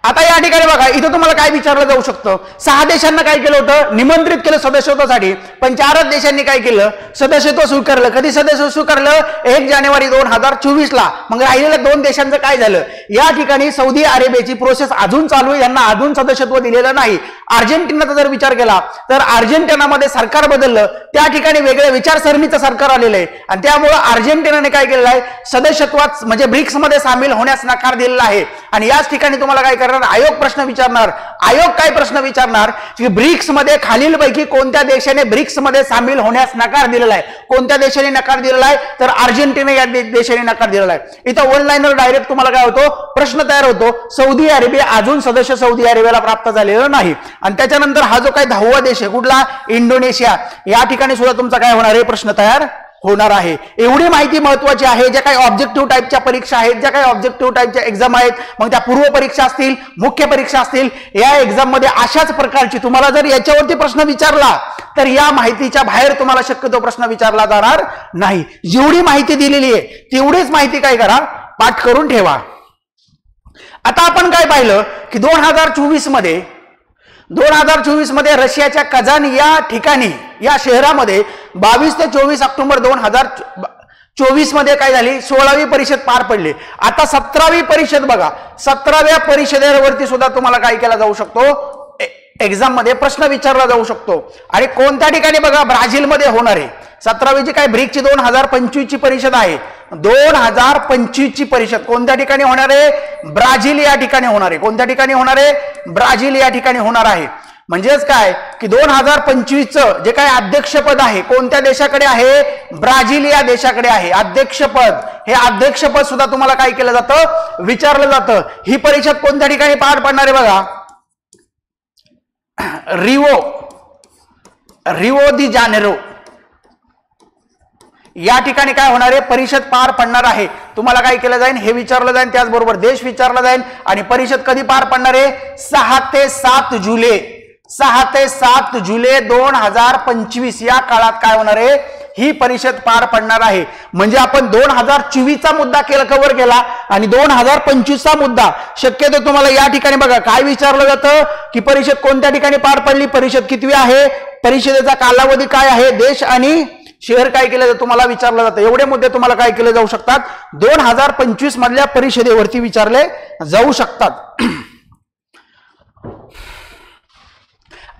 आता या ठिकाणी बघा इथं तुम्हाला काय विचारलं जाऊ शकतं, 6 देशांना काय केलं होतं, निमंत्रित केलं सदस्यत्वासाठी, पण 4 देशांनी काय केलं, सदस्यत्व स्वीकारलं. कधी सदस्यत्व स्वीकारलं, 1 जानेवारी 2024 ला. मग राहिलेल्या 2 देशांचं काय झालं, या ठिकाणी सौदी अरेबियाची प्रोसेस अजून चालू आहे, यांना अजून सदस्यत्व दिलेलं नाही. अर्जेंटिनाचा जर विचार केला तर अर्जेंटिनामध्ये सरकार बदललं, त्या ठिकाणी वेगळ्या विचारसरणीचं सरकार आलेलं आहे आणि त्यामुळे अर्जेंटिनाने काय केलेलं आहे, सदस्यत्वात म्हणजे ब्रिक्स मध्ये सामील होण्यास नकार दिलेला आहे. आणि याच ठिकाणी तुम्हाला काय करणार, आयोग प्रश्न विचारणार. आयोग काय प्रश्न विचारणार की ब्रिक्स मध्ये खालीलपैकी कोणत्या देशाने ब्रिक्स मध्ये सामील होण्यास नकार दिलेला आहे. कोणत्या देशाने नकार दिलेला आहे, तर अर्जेंटिना या देशाने नकार दिलेला आहे. इथं वन लाईनर डायरेक्ट तुम्हाला काय होतो, प्रश्न तयार होतो, सौदी अरेबिया अजून सदस्य सौदी अरेबियाला प्राप्त झालेलं नाही. आणि त्याच्यानंतर हा जो काही 10वा देश आहे कुठला, इंडोनेशिया, या ठिकाणी सुद्धा तुमचा काय होणार आहे, प्रश्न तयार होणार आहे. एवढी माहिती महत्वाची आहे. ज्या काही ऑब्जेक्टिव्ह टाईपच्या परीक्षा आहेत, ज्या काही ऑब्जेक्टिव्ह टाईपच्या एक्झाम आहेत, मग त्या पूर्व परीक्षा असतील, मुख्य परीक्षा असतील, या एक्झाम मध्ये अशाच प्रकारची तुम्हाला जर याच्यावरती प्रश्न विचारला तर या माहितीच्या बाहेर तुम्हाला शक्यतो प्रश्न विचारला जाणार नाही. जेवढी माहिती दिलेली आहे तेवढीच माहिती काय करा, पाठ करून ठेवा. आता आपण काय पाहिलं की 2024 मध्ये रशियाच्या कझान या ठिकाणी, या शहरामध्ये 22 ते 24 ऑक्टोबर 24 मध्ये काय झाली, 16वी परिषद पार पडली. आता 17वी परिषद बघा, 17व्या परिषदेवरती सुद्धा तुम्हाला काय केला जाऊ शकतो, एक्झाम मध्ये प्रश्न विचारला जाऊ शकतो. आणि कोणत्या ठिकाणी बघा, ब्राझीलमध्ये होणार आहे. 17वी जी काय ब्रिक्सची 2025 ची परिषद आहे, 2025 ची परिषद कोणत्या ठिकाणी होणार आहे, ब्राझील या ठिकाणी होणार आहे. कोणत्या ठिकाणी होणार आहे, ब्राझील या ठिकाणी होणार आहे. म्हणजेच काय की 2025चं जे काय अध्यक्षपद आहे कोणत्या देशाकडे आहे, ब्राझील या देशाकडे आहे अध्यक्षपद. हे अध्यक्षपद सुद्धा तुम्हाला काय केलं जातं, विचारलं जातं. ही परिषद कोणत्या ठिकाणी पार पडणार आहे बघा, रिओ दी जानेरो या ठिकाणी काय होणार आहे, परिषद पार पडणार आहे. तुम्हाला काय केलं जाईल, हे विचारलं जाईल, त्याचबरोबर देश विचारला जाईल. आणि परिषद कधी पार पडणार आहे, 6 ते 7 जुलै 2025 या काळात काय होणार आहे, ही परिषद पार पडणार आहे. म्हणजे आपण 2024चा मुद्दा कव्हर केला आणि 2025चा मुद्दा. शक्यतो तुम्हाला या ठिकाणी बघा काय विचारलं जातं की परिषद कोणत्या ठिकाणी पार पडली, परिषद कितवी आहे, परिषदेचा कालावधी काय आहे, देश आणि शहर काय केलं जातं तुम्हाला विचारलं जातं. एवढे मुद्दे तुम्हाला काय केले जाऊ शकतात, 2025 मधल्या परिषदेवरती विचारले जाऊ शकतात.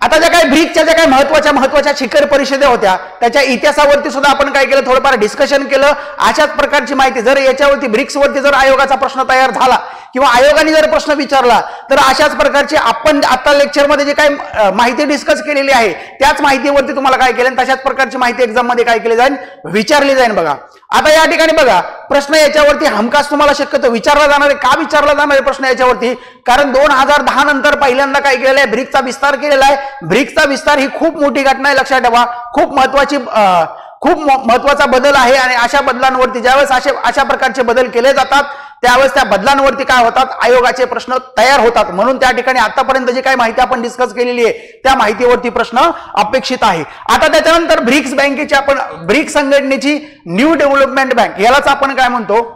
आता ज्या काही ब्रिक्सच्या ज्या काही महत्वाच्या शिखर परिषदे होत्या त्याच्या इतिहासावरती सुद्धा आपण काय केलं, थोडंफार डिस्कशन केलं. अशाच प्रकारची माहिती जर याच्यावरती ब्रिक्सवरती जर आयोगाचा प्रश्न तयार झाला किंवा आयोगाने जर प्रश्न विचारला तर अशाच प्रकारची आपण आता लेक्चरमध्ये जे काही माहिती डिस्कस केलेली आहे त्याच माहितीवरती तुम्हाला काय केलं, तशाच प्रकारची माहिती एक्झाम मध्ये काय केली जाईल, विचारली जाईल. बघा आता या ठिकाणी बघा प्रश्न याच्यावरती हमखास तुम्हाला शक्यतो विचारला जाणार आहे. का विचारला जाणार आहे प्रश्न याच्यावरती, कारण 2010 नंतर पहिल्यांदा काय केलेलं आहे, ब्रिक्सचा विस्तार केलेला आहे. ब्रिक्सचा विस्तार ही खूप मोठी घटना आहे, लक्षात ठेवा. खूप महत्वाचा बदल आहे. आणि अशा बदलांवरती ज्यावेळेस अशा प्रकारचे बदल केले जातात त्यावेळेस त्या बदलांवरती काय होतात, आयोगाचे प्रश्न तयार होतात. म्हणून त्या ठिकाणी आतापर्यंत जी काही माहिती आपण डिस्कस केलेली आहे त्या माहितीवरती प्रश्न अपेक्षित आहे. आता त्याच्यानंतर ब्रिक्स बँकेची आपण ब्रिक्स संघटनेची न्यू डेव्हलपमेंट बँक यालाच आपण काय म्हणतो,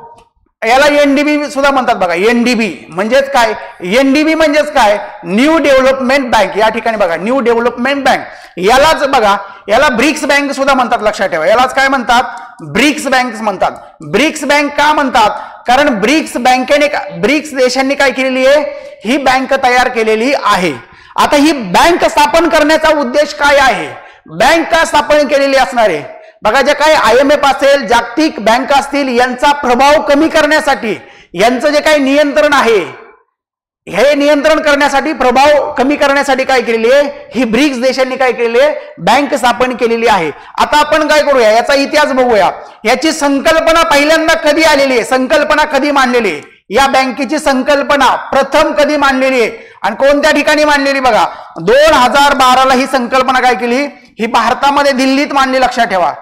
याला एनडीबी सुद्धा म्हणतात. बघा एनडीबी म्हणजेच काय, एनडीबी म्हणजेच काय, न्यू डेव्हलपमेंट बँक. या ठिकाणी बघा न्यू डेव्हलपमेंट बँक यालाच बघा याला ब्रिक्स बँक सुद्धा म्हणतात, लक्षात ठेवा. यालाच काय म्हणतात, ब्रिक्स बँक म्हणतात. ब्रिक्स बँक का म्हणतात, कारण ब्रिक्स देशांनी काय केलेली आहे, ही बँक तयार केलेली आहे. आता ही बँक स्थापन करण्याचा उद्देश काय आहे, बँक का स्थापन केलेली असणार आहे, बघा जे काही IMF असेल, जागतिक बँक असतील, यांचा प्रभाव कमी करण्यासाठी, यांचं जे काही नियंत्रण आहे हे नियंत्रण करण्यासाठी, प्रभाव कमी करण्यासाठी काय केलेली आहे, ही ब्रिक्स देशांनी काय केलेली आहे, बँक स्थापन केलेली आहे. आता आपण काय करूया, याचा इतिहास बघूया. याची संकल्पना पहिल्यांदा कधी आलेली आहे, संकल्पना कधी मांडलेली आहे, या बँकेची संकल्पना प्रथम कधी मांडलेली आहे आणि कोणत्या ठिकाणी मांडलेली, बघा 2012ला ही संकल्पना काय केली, ही भारतामध्ये दिल्लीत मांडली. लक्षात ठेवा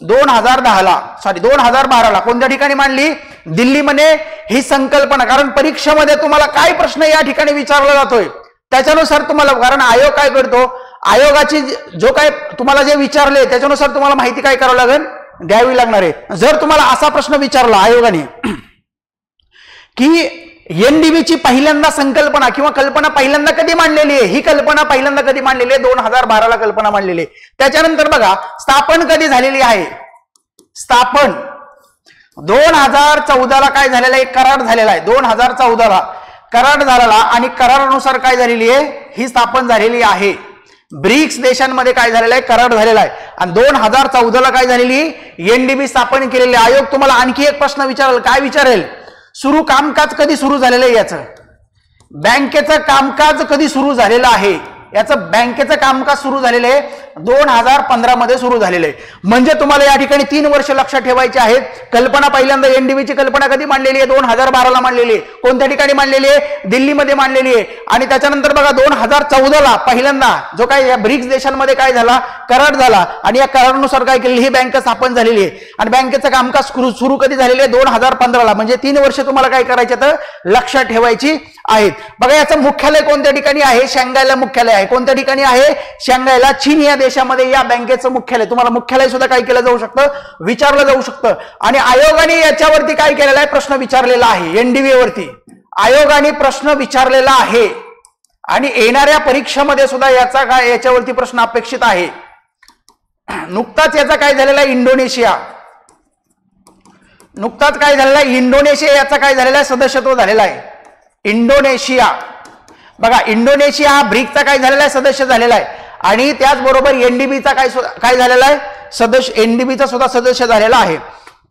2012ला कोणत्या ठिकाणी मांडली, दिल्लीमध्ये ही संकल्पना. कारण परीक्षेमध्ये तुम्हाला काय प्रश्न या ठिकाणी विचारला जातोय त्याच्यानुसार तुम्हाला, कारण आयोग काय करतो, आयोगाची जो काय तुम्हाला जे विचारले त्याच्यानुसार तुम्हाला माहिती काय करावं लागेल, द्यावी लागणार आहे. जर तुम्हाला असा प्रश्न विचारला आयोगाने की एनडीबीची पहिल्यांदा संकल्पना किंवा कल्पना पहिल्यांदा कधी मांडलेली आहे, ही कल्पना पहिल्यांदा कधी मांडलेली आहे, 2012ला कल्पना मांडलेली आहे. त्याच्यानंतर बघा स्थापन कधी झालेली आहे, स्थापन 2014ला काय झालेलं आहे, करार झालेला आहे. 2014ला करार झालेला आणि करारानुसार काय झालेली आहे, ही स्थापन झालेली आहे. ब्रिक्स देशांमध्ये काय झालेलं आहे, करार झालेला आहे. आणि 2014ला काय झालेली, एनडीबी स्थापन केलेली. आयोग तुम्हाला आणखी एक प्रश्न विचारेल, काय विचारेल, कामकाज कधी सुरू झालेलं आहे, याचं बँकेचं कामकाज कधी सुरू झालेलं आहे, याचं बँकेचं कामकाज सुरू झालेलं आहे 2015 मध्ये सुरू झालेलं आहे. म्हणजे तुम्हाला या ठिकाणी 3 वर्ष लक्षात ठेवायचे आहेत. कल्पना पहिल्यांदा एनडीबीची कल्पना कधी मांडलेली आहे, 2012ला मांडलेली आहे. कोणत्या ठिकाणी मांडलेली आहे, दिल्लीमध्ये मांडलेली आहे. आणि त्याच्यानंतर बघा 2014ला पहिल्यांदा जो काय या ब्रिक्स देशांमध्ये काय झाला, करार झाला आणि या करारानुसार काय केलेली, ही बँक स्थापन झालेली आहे. आणि बँकेचं कामकाज सुरू कधी झालेले आहे, 2015ला. म्हणजे 3 वर्ष तुम्हाला काय करायचे तर लक्षात ठेवायची आहेत. बघा याचं मुख्यालय कोणत्या ठिकाणी आहे, शांघायला मुख्यालय आहे. कोणत्या ठिकाणी आहे, शांघायला, चीन या देशामध्ये या बँकेचं मुख्यालय. तुम्हाला मुख्यालय सुद्धा काय केलं जाऊ शकतं, विचारलं जाऊ शकतं. आणि आयोगाने याच्यावरती काय केलेला आहे, प्रश्न विचारलेला आहे. एनडीबी वरती आयोगाने प्रश्न विचारलेला आहे आणि येणाऱ्या परीक्षेमध्ये सुद्धा याच्यावरती प्रश्न अपेक्षित आहे. नुकताच याचा काय झालेला आहे, नुकताच काय झालेला आहे, इंडोनेशिया याचा काय झालेला आहे, सदस्यत्व झालेला आहे. इंडोनेशिया बघा, इंडोनेशिया हा ब्रिक्सचा काय झालेला आहे, सदस्य झालेला आहे. आणि त्याचबरोबर एनडीबीचा काय झालेला आहे, सदस्य, एनडीबीचा सुद्धा सदस्य झालेला आहे.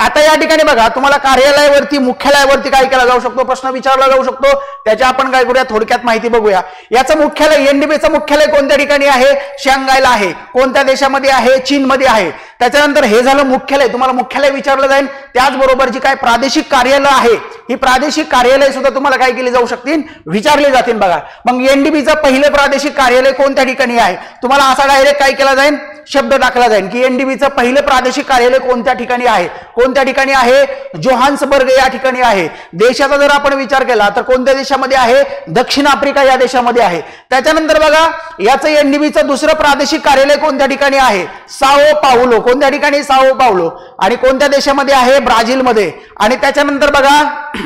आता या ठिकाणी बघा, तुम्हाला कार्यालयावरती, मुख्यालयावरती काय केला जाऊ शकतो, प्रश्न विचारला जाऊ शकतो. त्याच्या आपण काय करूया, थोडक्यात माहिती बघूया. याचं मुख्यालय, एनडीबीचं मुख्यालय कोणत्या ठिकाणी आहे, शांघायला आहे. कोणत्या देशामध्ये आहे, चीनमध्ये आहे. त्याच्यानंतर हे झालं मुख्यालय, तुम्हाला मुख्यालय विचारलं जाईल. त्याचबरोबर जी काय प्रादेशिक कार्यालय आहे, ही प्रादेशिक कार्यालय सुद्धा तुम्हाला काय केली जाऊ शकतील, विचारले जातील. बघा, मग एनडीबीचं पहिलं प्रादेशिक कार्यालय कोणत्या ठिकाणी आहे, तुम्हाला असा डायरेक्ट काय केला जाईल, शब्द टाकला जाईल की एनडीबीचं पहिलं प्रादेशिक कार्यालय कोणत्या ठिकाणी आहे. कोणत्या ठिकाणी आहे, जोहान्सबर्ग या ठिकाणी आहे. देशाचा जर आपण विचार केला तर कोणत्या देशामध्ये आहे, दक्षिण आफ्रिका या देशामध्ये आहे. त्याच्यानंतर बघा, याचं एनडीबीचं दुसरं प्रादेशिक कार्यालय कोणत्या ठिकाणी आहे, साओ पाउलो. कोणत्या ठिकाणी, साओ पाउलो. आणि कोणत्या देशामध्ये आहे, ब्राझीलमध्ये. आणि त्याच्यानंतर बघा,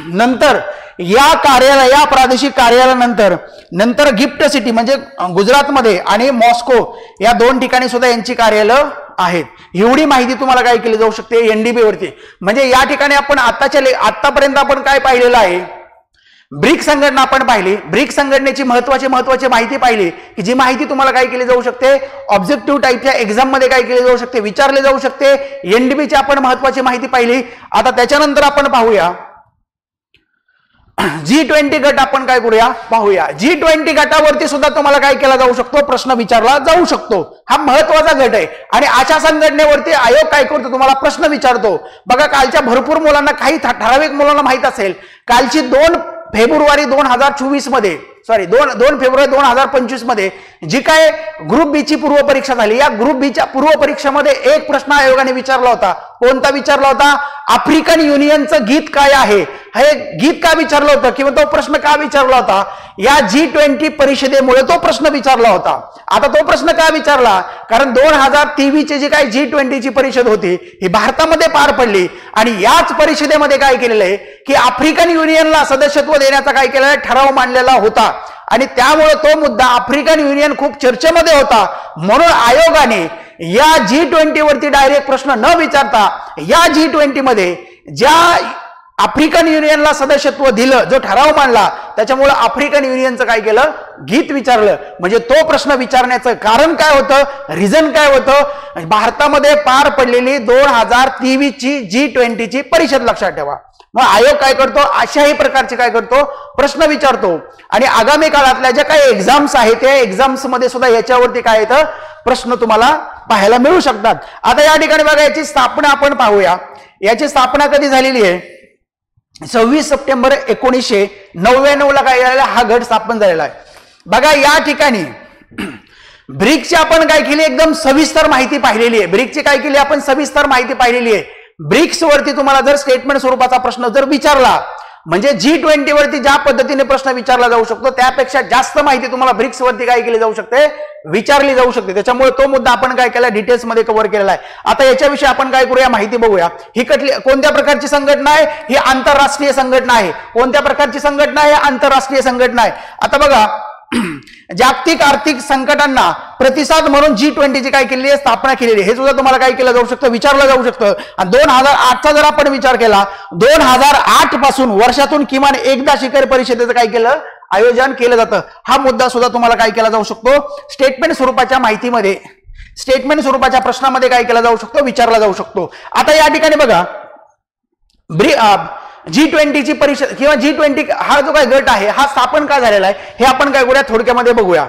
नंतर या कार्यालय, या प्रादेशिक कार्यालयानंतर गिफ्ट सिटी म्हणजे गुजरातमध्ये आणि मॉस्को या दोन ठिकाणी सुद्धा यांची कार्यालय आहेत. एवढी माहिती तुम्हाला काय केली जाऊ शकते एनडीबी वरती. म्हणजे या ठिकाणी आपण आतापर्यंत आपण काय पाहिलेलं आहे, ब्रिक्स संघटना आपण पाहिली. ब्रिक्स संघटनेची महत्वाची माहिती पाहिली की जी माहिती तुम्हाला काय केली जाऊ शकते, ऑब्जेक्टिव्ह टाईपच्या एक्झाम मध्ये काय केली जाऊ शकते, विचारले जाऊ शकते. एनडीबीची आपण महत्वाची माहिती पाहिली. आता त्याच्यानंतर आपण पाहूया G20 गट. आपण काय करूया, पाहूया. G20 गटावरती सुद्धा तुम्हाला काय केला जाऊ शकतो, प्रश्न विचारला जाऊ शकतो. हा महत्वाचा गट आहे. आणि अशा संघटनेवरती आयोग काय करतो, तुम्हाला प्रश्न विचारतो. बघा, कालच्या भरपूर मुलांना, काही ठराविक मुलांना माहित असेल, कालची 2 फेब्रुवारी 2024 मध्ये, सॉरी 2 फेब्रुवारी 2025 मध्ये जी काय ग्रुप बी ची पूर्व परीक्षा झाली, या ग्रुप बी च्या पूर्व परीक्षेमध्ये एक प्रश्न आयोगाने विचारला होता. कोणता विचारला होता, आफ्रिकन युनियनचं गीत काय आहे, हे गीत का विचारलं होतं किंवा तो प्रश्न का विचारला होता, या G20 परिषदेमुळे तो प्रश्न विचारला होता. आता तो प्रश्न का विचारला, कारण 2023 ची जी काय G20 ची परिषद होती ही भारतामध्ये पार पडली. आणि याच परिषदेमध्ये काय केलेलं आहे की आफ्रिकन युनियनला सदस्यत्व देण्याचा काय केलेला ठराव मांडलेला होता. आणि त्यामुळे तो मुद्दा, आफ्रिकन युनियन खूप चर्चेमध्ये होता. म्हणून आयोगाने या G20 वरती डायरेक्ट प्रश्न न विचारता या G20 मध्ये ज्या आफ्रिकन युनियनला सदस्यत्व दिलं, जो ठराव मांडला, त्याच्यामुळे आफ्रिकन युनियनचं काय केलं, गीत विचारलं. म्हणजे तो प्रश्न विचारण्याचं कारण काय होतं, रिझन काय होतं, भारतामध्ये पार पडलेली 2023 ची G20 ची परिषद लक्षात ठेवा. मग आयोग काय करतो, अशाही प्रकारचे काय करतो, प्रश्न विचारतो. आणि आगामी काळातल्या ज्या काही एक्झाम्स आहेत, त्या एक्झाम्स मध्ये सुद्धा याच्यावरती काय येतं, प्रश्न तुम्हाला पाहायला मिळू शकतात. आता या ठिकाणी बघा, याची स्थापना आपण पाहूया. याची स्थापना कधी झालेली आहे, 26 सप्टेंबर 1999 ला काय झालेला, हा गट स्थापन झालेला आहे. बघा, या ठिकाणी ब्रिक्सची आपण काय केली, एकदम सविस्तर माहिती पाहिलेली आहे. ब्रिक्सची काय केली आपण, सविस्तर माहिती पाहिलेली आहे. ब्रिक्स वरती तुम्हाला जर स्टेटमेंट स्वरूपाचा प्रश्न जर विचारला, म्हणजे G20 वरती ज्या पद्धतीने प्रश्न विचारला जाऊ शकतो, त्यापेक्षा जास्त माहिती तुम्हाला ब्रिक्स वरती काय केली जाऊ शकते, विचारली जाऊ शकते. त्याच्यामुळे तो मुद्दा आपण काय केला, डिटेल्स मध्ये कव्हर केलेला आहे. आता याच्याविषयी आपण काय करूया, माहिती बघूया. ही कोणत्या प्रकारची संघटना आहे, ही आंतरराष्ट्रीय संघटना आहे. कोणत्या प्रकारची संघटना आहे, आंतरराष्ट्रीय संघटना आहे. आता बघा, जागतिक आर्थिक संकटांना प्रतिसाद म्हणून G20 ची काय केलेली आहे, स्थापना केलेली आहे. हे सुद्धा तुम्हाला काय केलं जाऊ शकतं, विचारलं जाऊ शकतं. आणि 2008चा जर आपण विचार केला, 2008 पासून वर्षातून किमान एकदा शिखर परिषदेचं काय केलं, आयोजन केलं जातं. हा मुद्दा सुद्धा तुम्हाला काय केला जाऊ शकतो, स्टेटमेंट स्वरूपाच्या माहितीमध्ये, स्टेटमेंट स्वरूपाच्या प्रश्नामध्ये काय केला जाऊ शकतो, विचारला जाऊ शकतो. आता या ठिकाणी बघा, G20 ची परिषद किंवा G20 हा जो काय गट आहे, हा स्थापन का झालेला आहे, हे आपण काय करूया, थोडक्यामध्ये बघूया.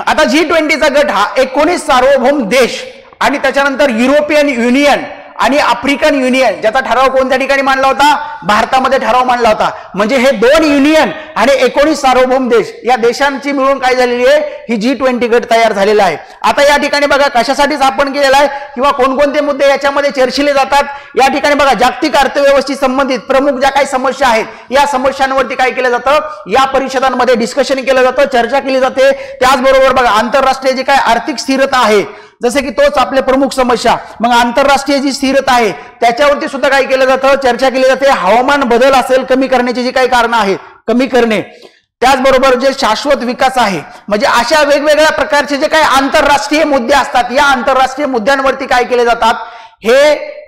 आता G20 चा गट हा 19 सार्वभौम देश आणि त्याच्यानंतर युरोपियन युनियन आणि आफ्रिकन युनियन, ज्याचा ठराव कोणत्या ठिकाणी मांडला होता, भारतामध्ये ठराव मांडला होता. म्हणजे हे 2 युनियन आणि 19 सार्वभौम देश, या देशांची मिळून काय झालेली आहे, ही G20 गट तयार झालेला आहे. आता या ठिकाणी बघा, कशासाठी स्थापन केलेला आहे किंवा कोणकोणते मुद्दे याच्यामध्ये चर्चिले जातात. या ठिकाणी बघा, जागतिक अर्थव्यवस्थेशी संबंधित प्रमुख ज्या काही समस्या आहेत, या समस्यांवरती काय केलं जातं, या परिषदांमध्ये डिस्कशन केलं जातं, चर्चा केली जाते. त्याचबरोबर बघा, आंतरराष्ट्रीय जी काय आर्थिक स्थिरता आहे, जसे की तोच आपले प्रमुख समस्या, मग आंतरराष्ट्रीय जी स्थिरता आहे त्याच्यावरती सुद्धा काय केलं जातं, चर्चा केली जाते. हवामान बदल असेल, कमी करण्याची जी काही कारणं आहेत, कमी करणे. त्याचबरोबर जे शाश्वत विकास आहे, म्हणजे अशा वेगवेगळ्या प्रकारचे जे काही आंतरराष्ट्रीय मुद्दे असतात, या आंतरराष्ट्रीय मुद्द्यांवरती काय केले जातात,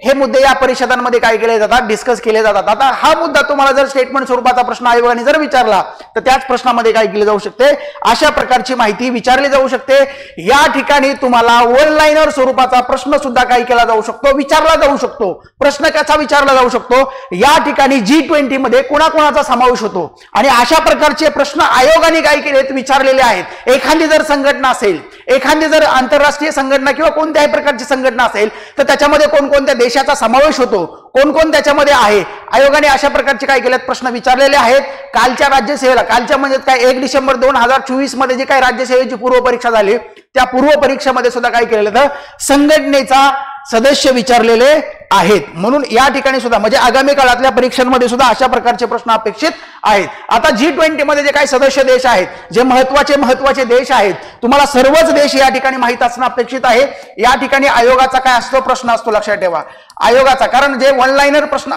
हे मुद्दे या परिषदांमध्ये काय केले जातात, डिस्कस केले जातात. आता हा मुद्दा तुम्हाला जर स्टेटमेंट स्वरूपाचा प्रश्न आयोगाने जर विचारला तर त्याच प्रश्नामध्ये काय केले जाऊ शकते, अशा प्रकारची माहिती विचारली जाऊ शकते. या ठिकाणी तुम्हाला वन लाईनर स्वरूपाचा प्रश्न सुद्धा काय केला जाऊ शकतो, विचारला जाऊ शकतो. प्रश्न कसा विचारला जाऊ शकतो, या ठिकाणी G20 मध्ये कोणाकोणाचा समावेश होतो आणि अशा प्रकारचे प्रश्न आयोगाने काय केलेत, विचारलेले आहेत. एखादी जर संघटना असेल, एखादी जर आंतरराष्ट्रीय संघटना किंवा कोणत्याही प्रकारची संघटना असेल तर त्याच्यामध्ये कोणकोणत्या देशाचा समावेश होतो, कोण कोण त्याच्यामध्ये आहे, आयोगाने अशा प्रकारचे काय केलेत प्रश्न विचारलेले आहेत. कालच्या राज्यसेवेला, कालच्या म्हणजे काय 1 डिसेंबर 2024 मध्ये जी काय राज्यसेवेची पूर्व परीक्षा झाली त्या पूर्व परीक्षेमध्ये सुद्धा काय केलेलं तर संघटनेचा सदस्य विचारलेले आहेत. म्हणून या ठिकाणी सुद्धा म्हणजे आगामी काळातल्या परीक्षांमध्ये सुद्धा अशा प्रकारचे प्रश्न अपेक्षित आहेत. आता G20 मध्ये जे काही सदस्य देश आहेत, जे महत्वाचे देश आहेत, तुम्हाला सर्वच देश या ठिकाणी माहित असणं अपेक्षित आहे. या ठिकाणी आयोगाचा काय असतो, प्रश्न असतो, लक्षात ठेवा आयोगाचा. कारण जे वन लाईनर प्रश्न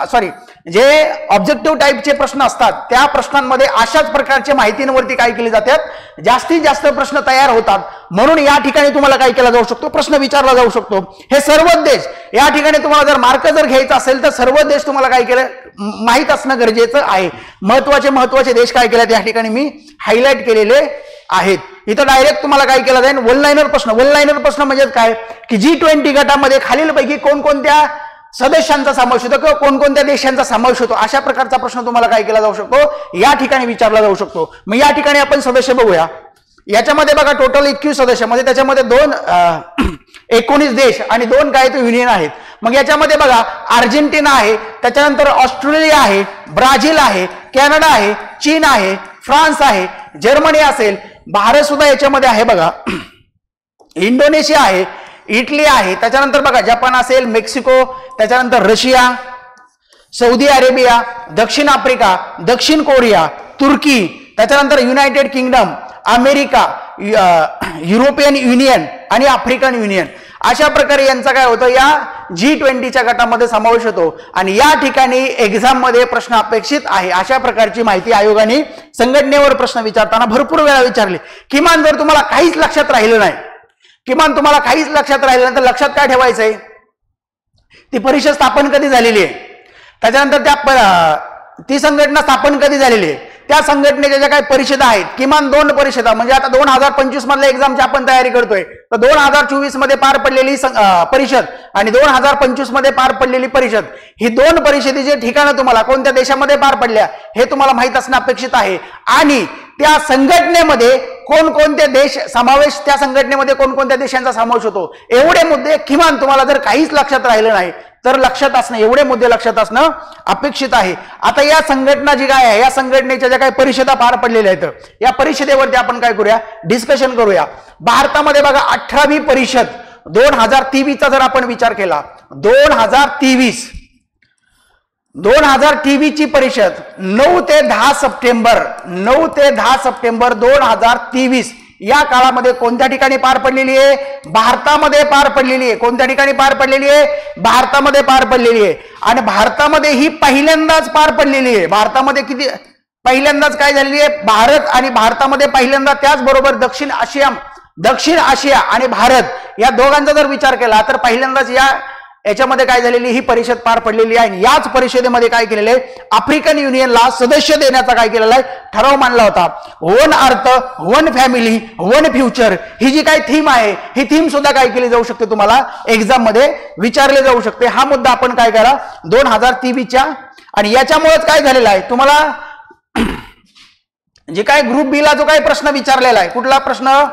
जे ऑब्जेक्टिव्ह टाईपचे प्रश्न असतात त्या प्रश्नांमध्ये अशाच प्रकारच्या माहितींवरती काय केले जातात, जास्तीत जास्त प्रश्न तयार होतात. म्हणून या ठिकाणी तुम्हाला काय केला जाऊ शकतो, प्रश्न विचारला जाऊ शकतो. हे सर्व देश या ठिकाणी तुम्हाला जर मार्क जर घ्यायचा असेल तर सर्व देश तुम्हाला काय केलं माहित असणं गरजेचं आहे. महत्वाचे देश काय केले या ठिकाणी मी हायलाइट केलेले आहेत. इथं डायरेक्ट तुम्हाला काय केलं जाईल, वन लाईनर प्रश्न म्हणजे काय की G20 गटामध्ये खालीलपैकी कोणकोणत्या सदस्यांचा समावेश होतो किंवा कोणकोणत्या देशांचा समावेश होतो, अशा प्रकारचा प्रश्न तुम्हाला काय केला जाऊ शकतो, या ठिकाणी विचारला जाऊ शकतो. मग या ठिकाणी आपण सदस्य बघूया. याच्यामध्ये बघा टोटल 21 सदस्य, म्हणजे त्याच्यामध्ये 19 देश आणि 2 काय तो युनियन आहेत. मग याच्यामध्ये बघा अर्जेंटिना आहे, त्याच्यानंतर ऑस्ट्रेलिया आहे, ब्राझील आहे, कॅनडा आहे, चीन आहे, फ्रान्स आहे, जर्मनी असेल, भारत सुद्धा याच्यामध्ये आहे बघा, इंडोनेशिया आहे, इटली आहे, त्याच्यानंतर बघा जपान असेल, मेक्सिको, त्याच्यानंतर रशिया, सौदी अरेबिया, दक्षिण आफ्रिका, दक्षिण कोरिया, तुर्की, त्याच्यानंतर United kingdom, America, European union आणि आफ्रिकन युनियन. अशा प्रकारे यांचा काय होतं, या G20च्या गटामध्ये समावेश होतो आणि या ठिकाणी एक्झाम मध्ये प्रश्न अपेक्षित आहे. अशा प्रकारची माहिती आयोगाने संघटनेवर प्रश्न विचारताना भरपूर वेळा विचारली. किमान जर तुम्हाला काहीच लक्षात राहिलं नाही, तर लक्षात काय ठेवायचंय, ती परिषद स्थापन कधी झालेली आहे, त्याच्यानंतर ती संघटना स्थापन कधी झालेली आहे, त्या संघटनेच्या ज्या काही परिषदा आहेत, किमान 2 परिषदा, म्हणजे आता 2025 मधल्या एक्झामची आपण तयारी करतोय तर 2024 मध्ये पार पडलेली परिषद आणि 2025 मध्ये पार पडलेली परिषद, ही 2 परिषदेचे ठिकाणं तुम्हाला कोणत्या देशामध्ये पार पडल्या हे तुम्हाला माहित असणं अपेक्षित आहे. आणि त्या संघटनेमध्ये कोणकोणते देश समावेश, त्या संघटनेमध्ये कोणकोणत्या देशांचा समावेश होतो, एवढे मुद्दे किमान तुम्हाला जर काहीच लक्षात राहिलं नाही तर लक्षात असणं, एवढे मुद्दे लक्षात असणं अपेक्षित आहे. आता या संघटना जी काय आहे, या संघटनेच्या ज्या काही परिषदा पार पडलेल्या आहेत, या परिषदेवरती आपण काय करूया, डिस्कशन करूया. भारतामध्ये बघा 18वी परिषद 2023चा जर आपण विचार केला, 2023 ची परिषद 9 ते 10 सप्टेंबर 2023 या काळामध्ये कोणत्या ठिकाणी पार पडलेली आहे, भारतामध्ये पार पडलेली आहे. कोणत्या ठिकाणी पार पडलेली आहे, भारतामध्ये पार पडलेली आहे. आणि भारतामध्ये ही पहिल्यांदाच पार पडलेली आहे. भारतामध्ये किती पहिल्यांदाच काय झालेली आहे, भारत आणि भारतामध्ये पहिल्यांदा, त्याचबरोबर दक्षिण आशिया आणि भारत या दोघांचा जर विचार केला तर पहिल्यांदाच याच्यामध्ये काय झालेली ही परिषद पार पडलेली आहे. याच परिषदेमध्ये काय केलेलं आहे, आफ्रिकन युनियनला सदस्य देण्याचा काय केलेला आहे, ठराव मांडला होता. One earth, one family, one future ही जी काय थीम आहे, ही थीम सुद्धा काय केली जाऊ शकते, तुम्हाला एक्झाम मध्ये विचारले जाऊ शकते. हा मुद्दा आपण काय करा 2023च्या, आणि याच्यामुळेच काय झालेलं आहे, तुम्हाला जे काय ग्रुप बी ला जो काही प्रश्न विचारलेला आहे, कुठला प्रश्न,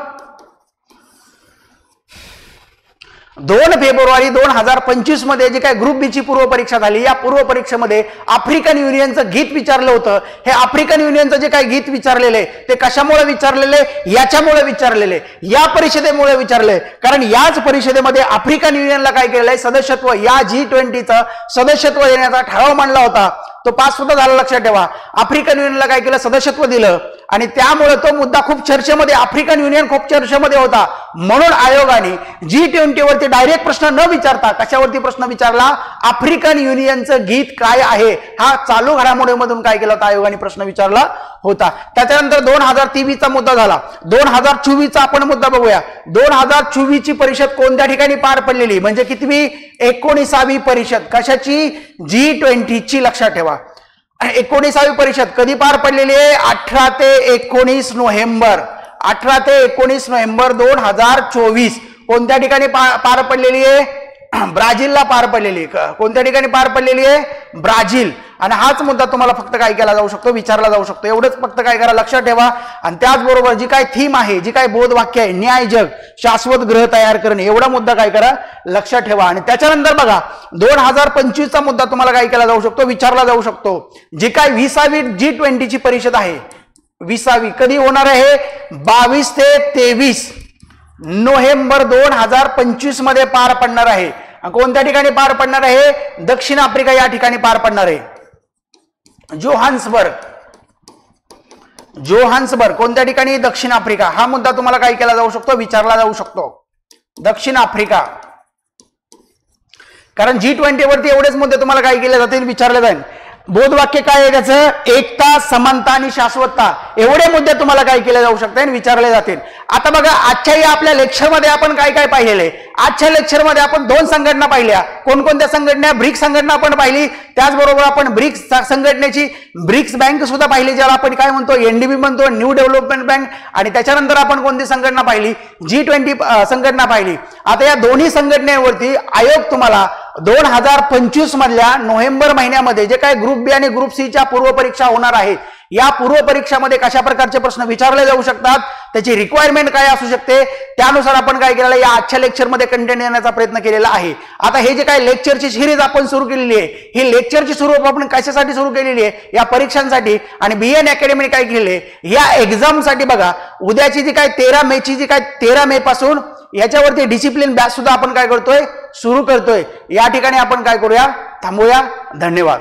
2 फेब्रुवारी 2025 मध्ये जी काय ग्रुप बी ची पूर्व परीक्षा झाली, या पूर्व परीक्षेमध्ये आफ्रिकन युनियनचं गीत विचारलं होतं. हे आफ्रिकन युनियनचं जे काय गीत विचारलेले ते कशामुळे विचारलेले, याच्यामुळे विचारलेले, या परिषदेमुळे विचारले. कारण याच परिषदेमध्ये आफ्रिकन युनियनला काय केलेलं आहे, सदस्यत्व, या G20चं सदस्यत्व देण्याचा ठराव मांडला होता. तो पास सुद्धा झाला, लक्षात ठेवा. आफ्रिकन युनियनला काय केलं, सदस्यत्व दिलं आणि त्यामुळे तो मुद्दा खूप चर्चेमध्ये, आफ्रिकन युनियन खूप चर्चेमध्ये होता. म्हणून आयोगाने G20 वरती डायरेक्ट प्रश्न न विचारता कशावरती प्रश्न विचारला, आफ्रिकन युनियनचं गीत काय आहे, हा चालू घडामोडीमधून काय केला होता, आयोगाने प्रश्न विचारला होता. त्याच्यानंतर 2023 चा मुद्दा झाला. 2024 चा आपण मुद्दा बघूया. 2024 ची परिषद कोणत्या ठिकाणी पार पडलेली, म्हणजे कितवी, 19वी परिषद कशाची, G20 ची. लक्षात ठेवा 19वी परिषद कधी पार पडलेली आहे, 18 ते 19 नोव्हेंबर, 18 ते 19 नोव्हेंबर 2024. कोणत्या ठिकाणी पार पडलेली आहे, ब्राझीलला पार पडलेली. कोणत्या ठिकाणी पार पडलेली आहे, ब्राझील. आणि हाच मुद्दा तुम्हाला फक्त काय केला जाऊ शकतो, विचारला जाऊ शकतो. एवढंच फक्त काय करा, लक्षात ठेवा. आणि त्याचबरोबर जी काय थीम आहे, जी काय बोधवाक्य आहे, न्याय जग शाश्वत ग्रह तयार करणे, एवढा मुद्दा काय करा, लक्षात ठेवा. आणि त्याच्यानंतर बघा 2025 चा मुद्दा तुम्हाला काय केला जाऊ शकतो, विचारला जाऊ शकतो. जी काय 20वी G20 ची परिषद आहे, 20वी कधी होणार आहे, 22 ते 23 नोव्हेंबर 2025 मध्ये पार पडणार आहे. कोणत्या ठिकाणी पार पडणार आहे, दक्षिण आफ्रिका या ठिकाणी पार पडणार आहे. जोहान्सबर्ग कोणत्या ठिकाणी, दक्षिण आफ्रिका. हा मुद्दा तुम्हाला काय केला जाऊ शकतो, विचारला जाऊ शकतो, दक्षिण आफ्रिका. कारण G20 वरती एवढेच मुद्दे तुम्हाला काय केले जातील, विचारले जाईल. बोधवाक्य काय आहे त्याचं, एकता, समानता आणि शाश्वतता, एवढे मुद्दे तुम्हाला काय केले जाऊ शकते आणि विचारले जातील. आता बघा आजच्या या आपल्या लेक्चरमध्ये आपण काय काय पाहिलेले, आजच्या लेक्चरमध्ये आपण 2 संघटना पाहिल्या. कोणकोणत्या संघटना, ब्रिक्स संघटना आपण पाहिली. त्याचबरोबर आपण ब्रिक्स संघटनेची ब्रिक्स बँक सुद्धा पाहिली, ज्याला आपण काय म्हणतो, NDB म्हणतो, न्यू डेव्हलपमेंट बँक. आणि त्याच्यानंतर आपण कोणती संघटना पाहिली, G20 संघटना पाहिली. आता या दोन्ही संघटनेवरती आयोग तुम्हाला 2025 मधल्या नोव्हेंबर महिन्यामध्ये जे काय ग्रुप बी आणि ग्रुप सी च्या पूर्व परीक्षा होणार आहे, या पूर्व परीक्षामध्ये कशा प्रकारचे प्रश्न विचारले जाऊ शकतात, त्याची रिक्वायरमेंट काय असू शकते, त्यानुसार आपण काय केलेलं आहे, या आजच्या लेक्चरमध्ये कंटेंट देण्याचा प्रयत्न केलेला आहे. आता हे जे काय लेक्चरची सिरीज आपण सुरू केलेली आहे, ही लेक्चरची सुरुवात आपण कशासाठी सुरू केलेली आहे, या परीक्षांसाठी. आणि BN अकॅडमी काय केलेली आहे, या एक्झामसाठी. बघा उद्याची जी काय 13 मेची जी काय 13 मे पासून याच्यावरती डिसिप्लिन बॅच सुद्धा आपण काय करतोय, सुरू करतोय. या ठिकाणी आपण काय करूया, थांबूया. धन्यवाद.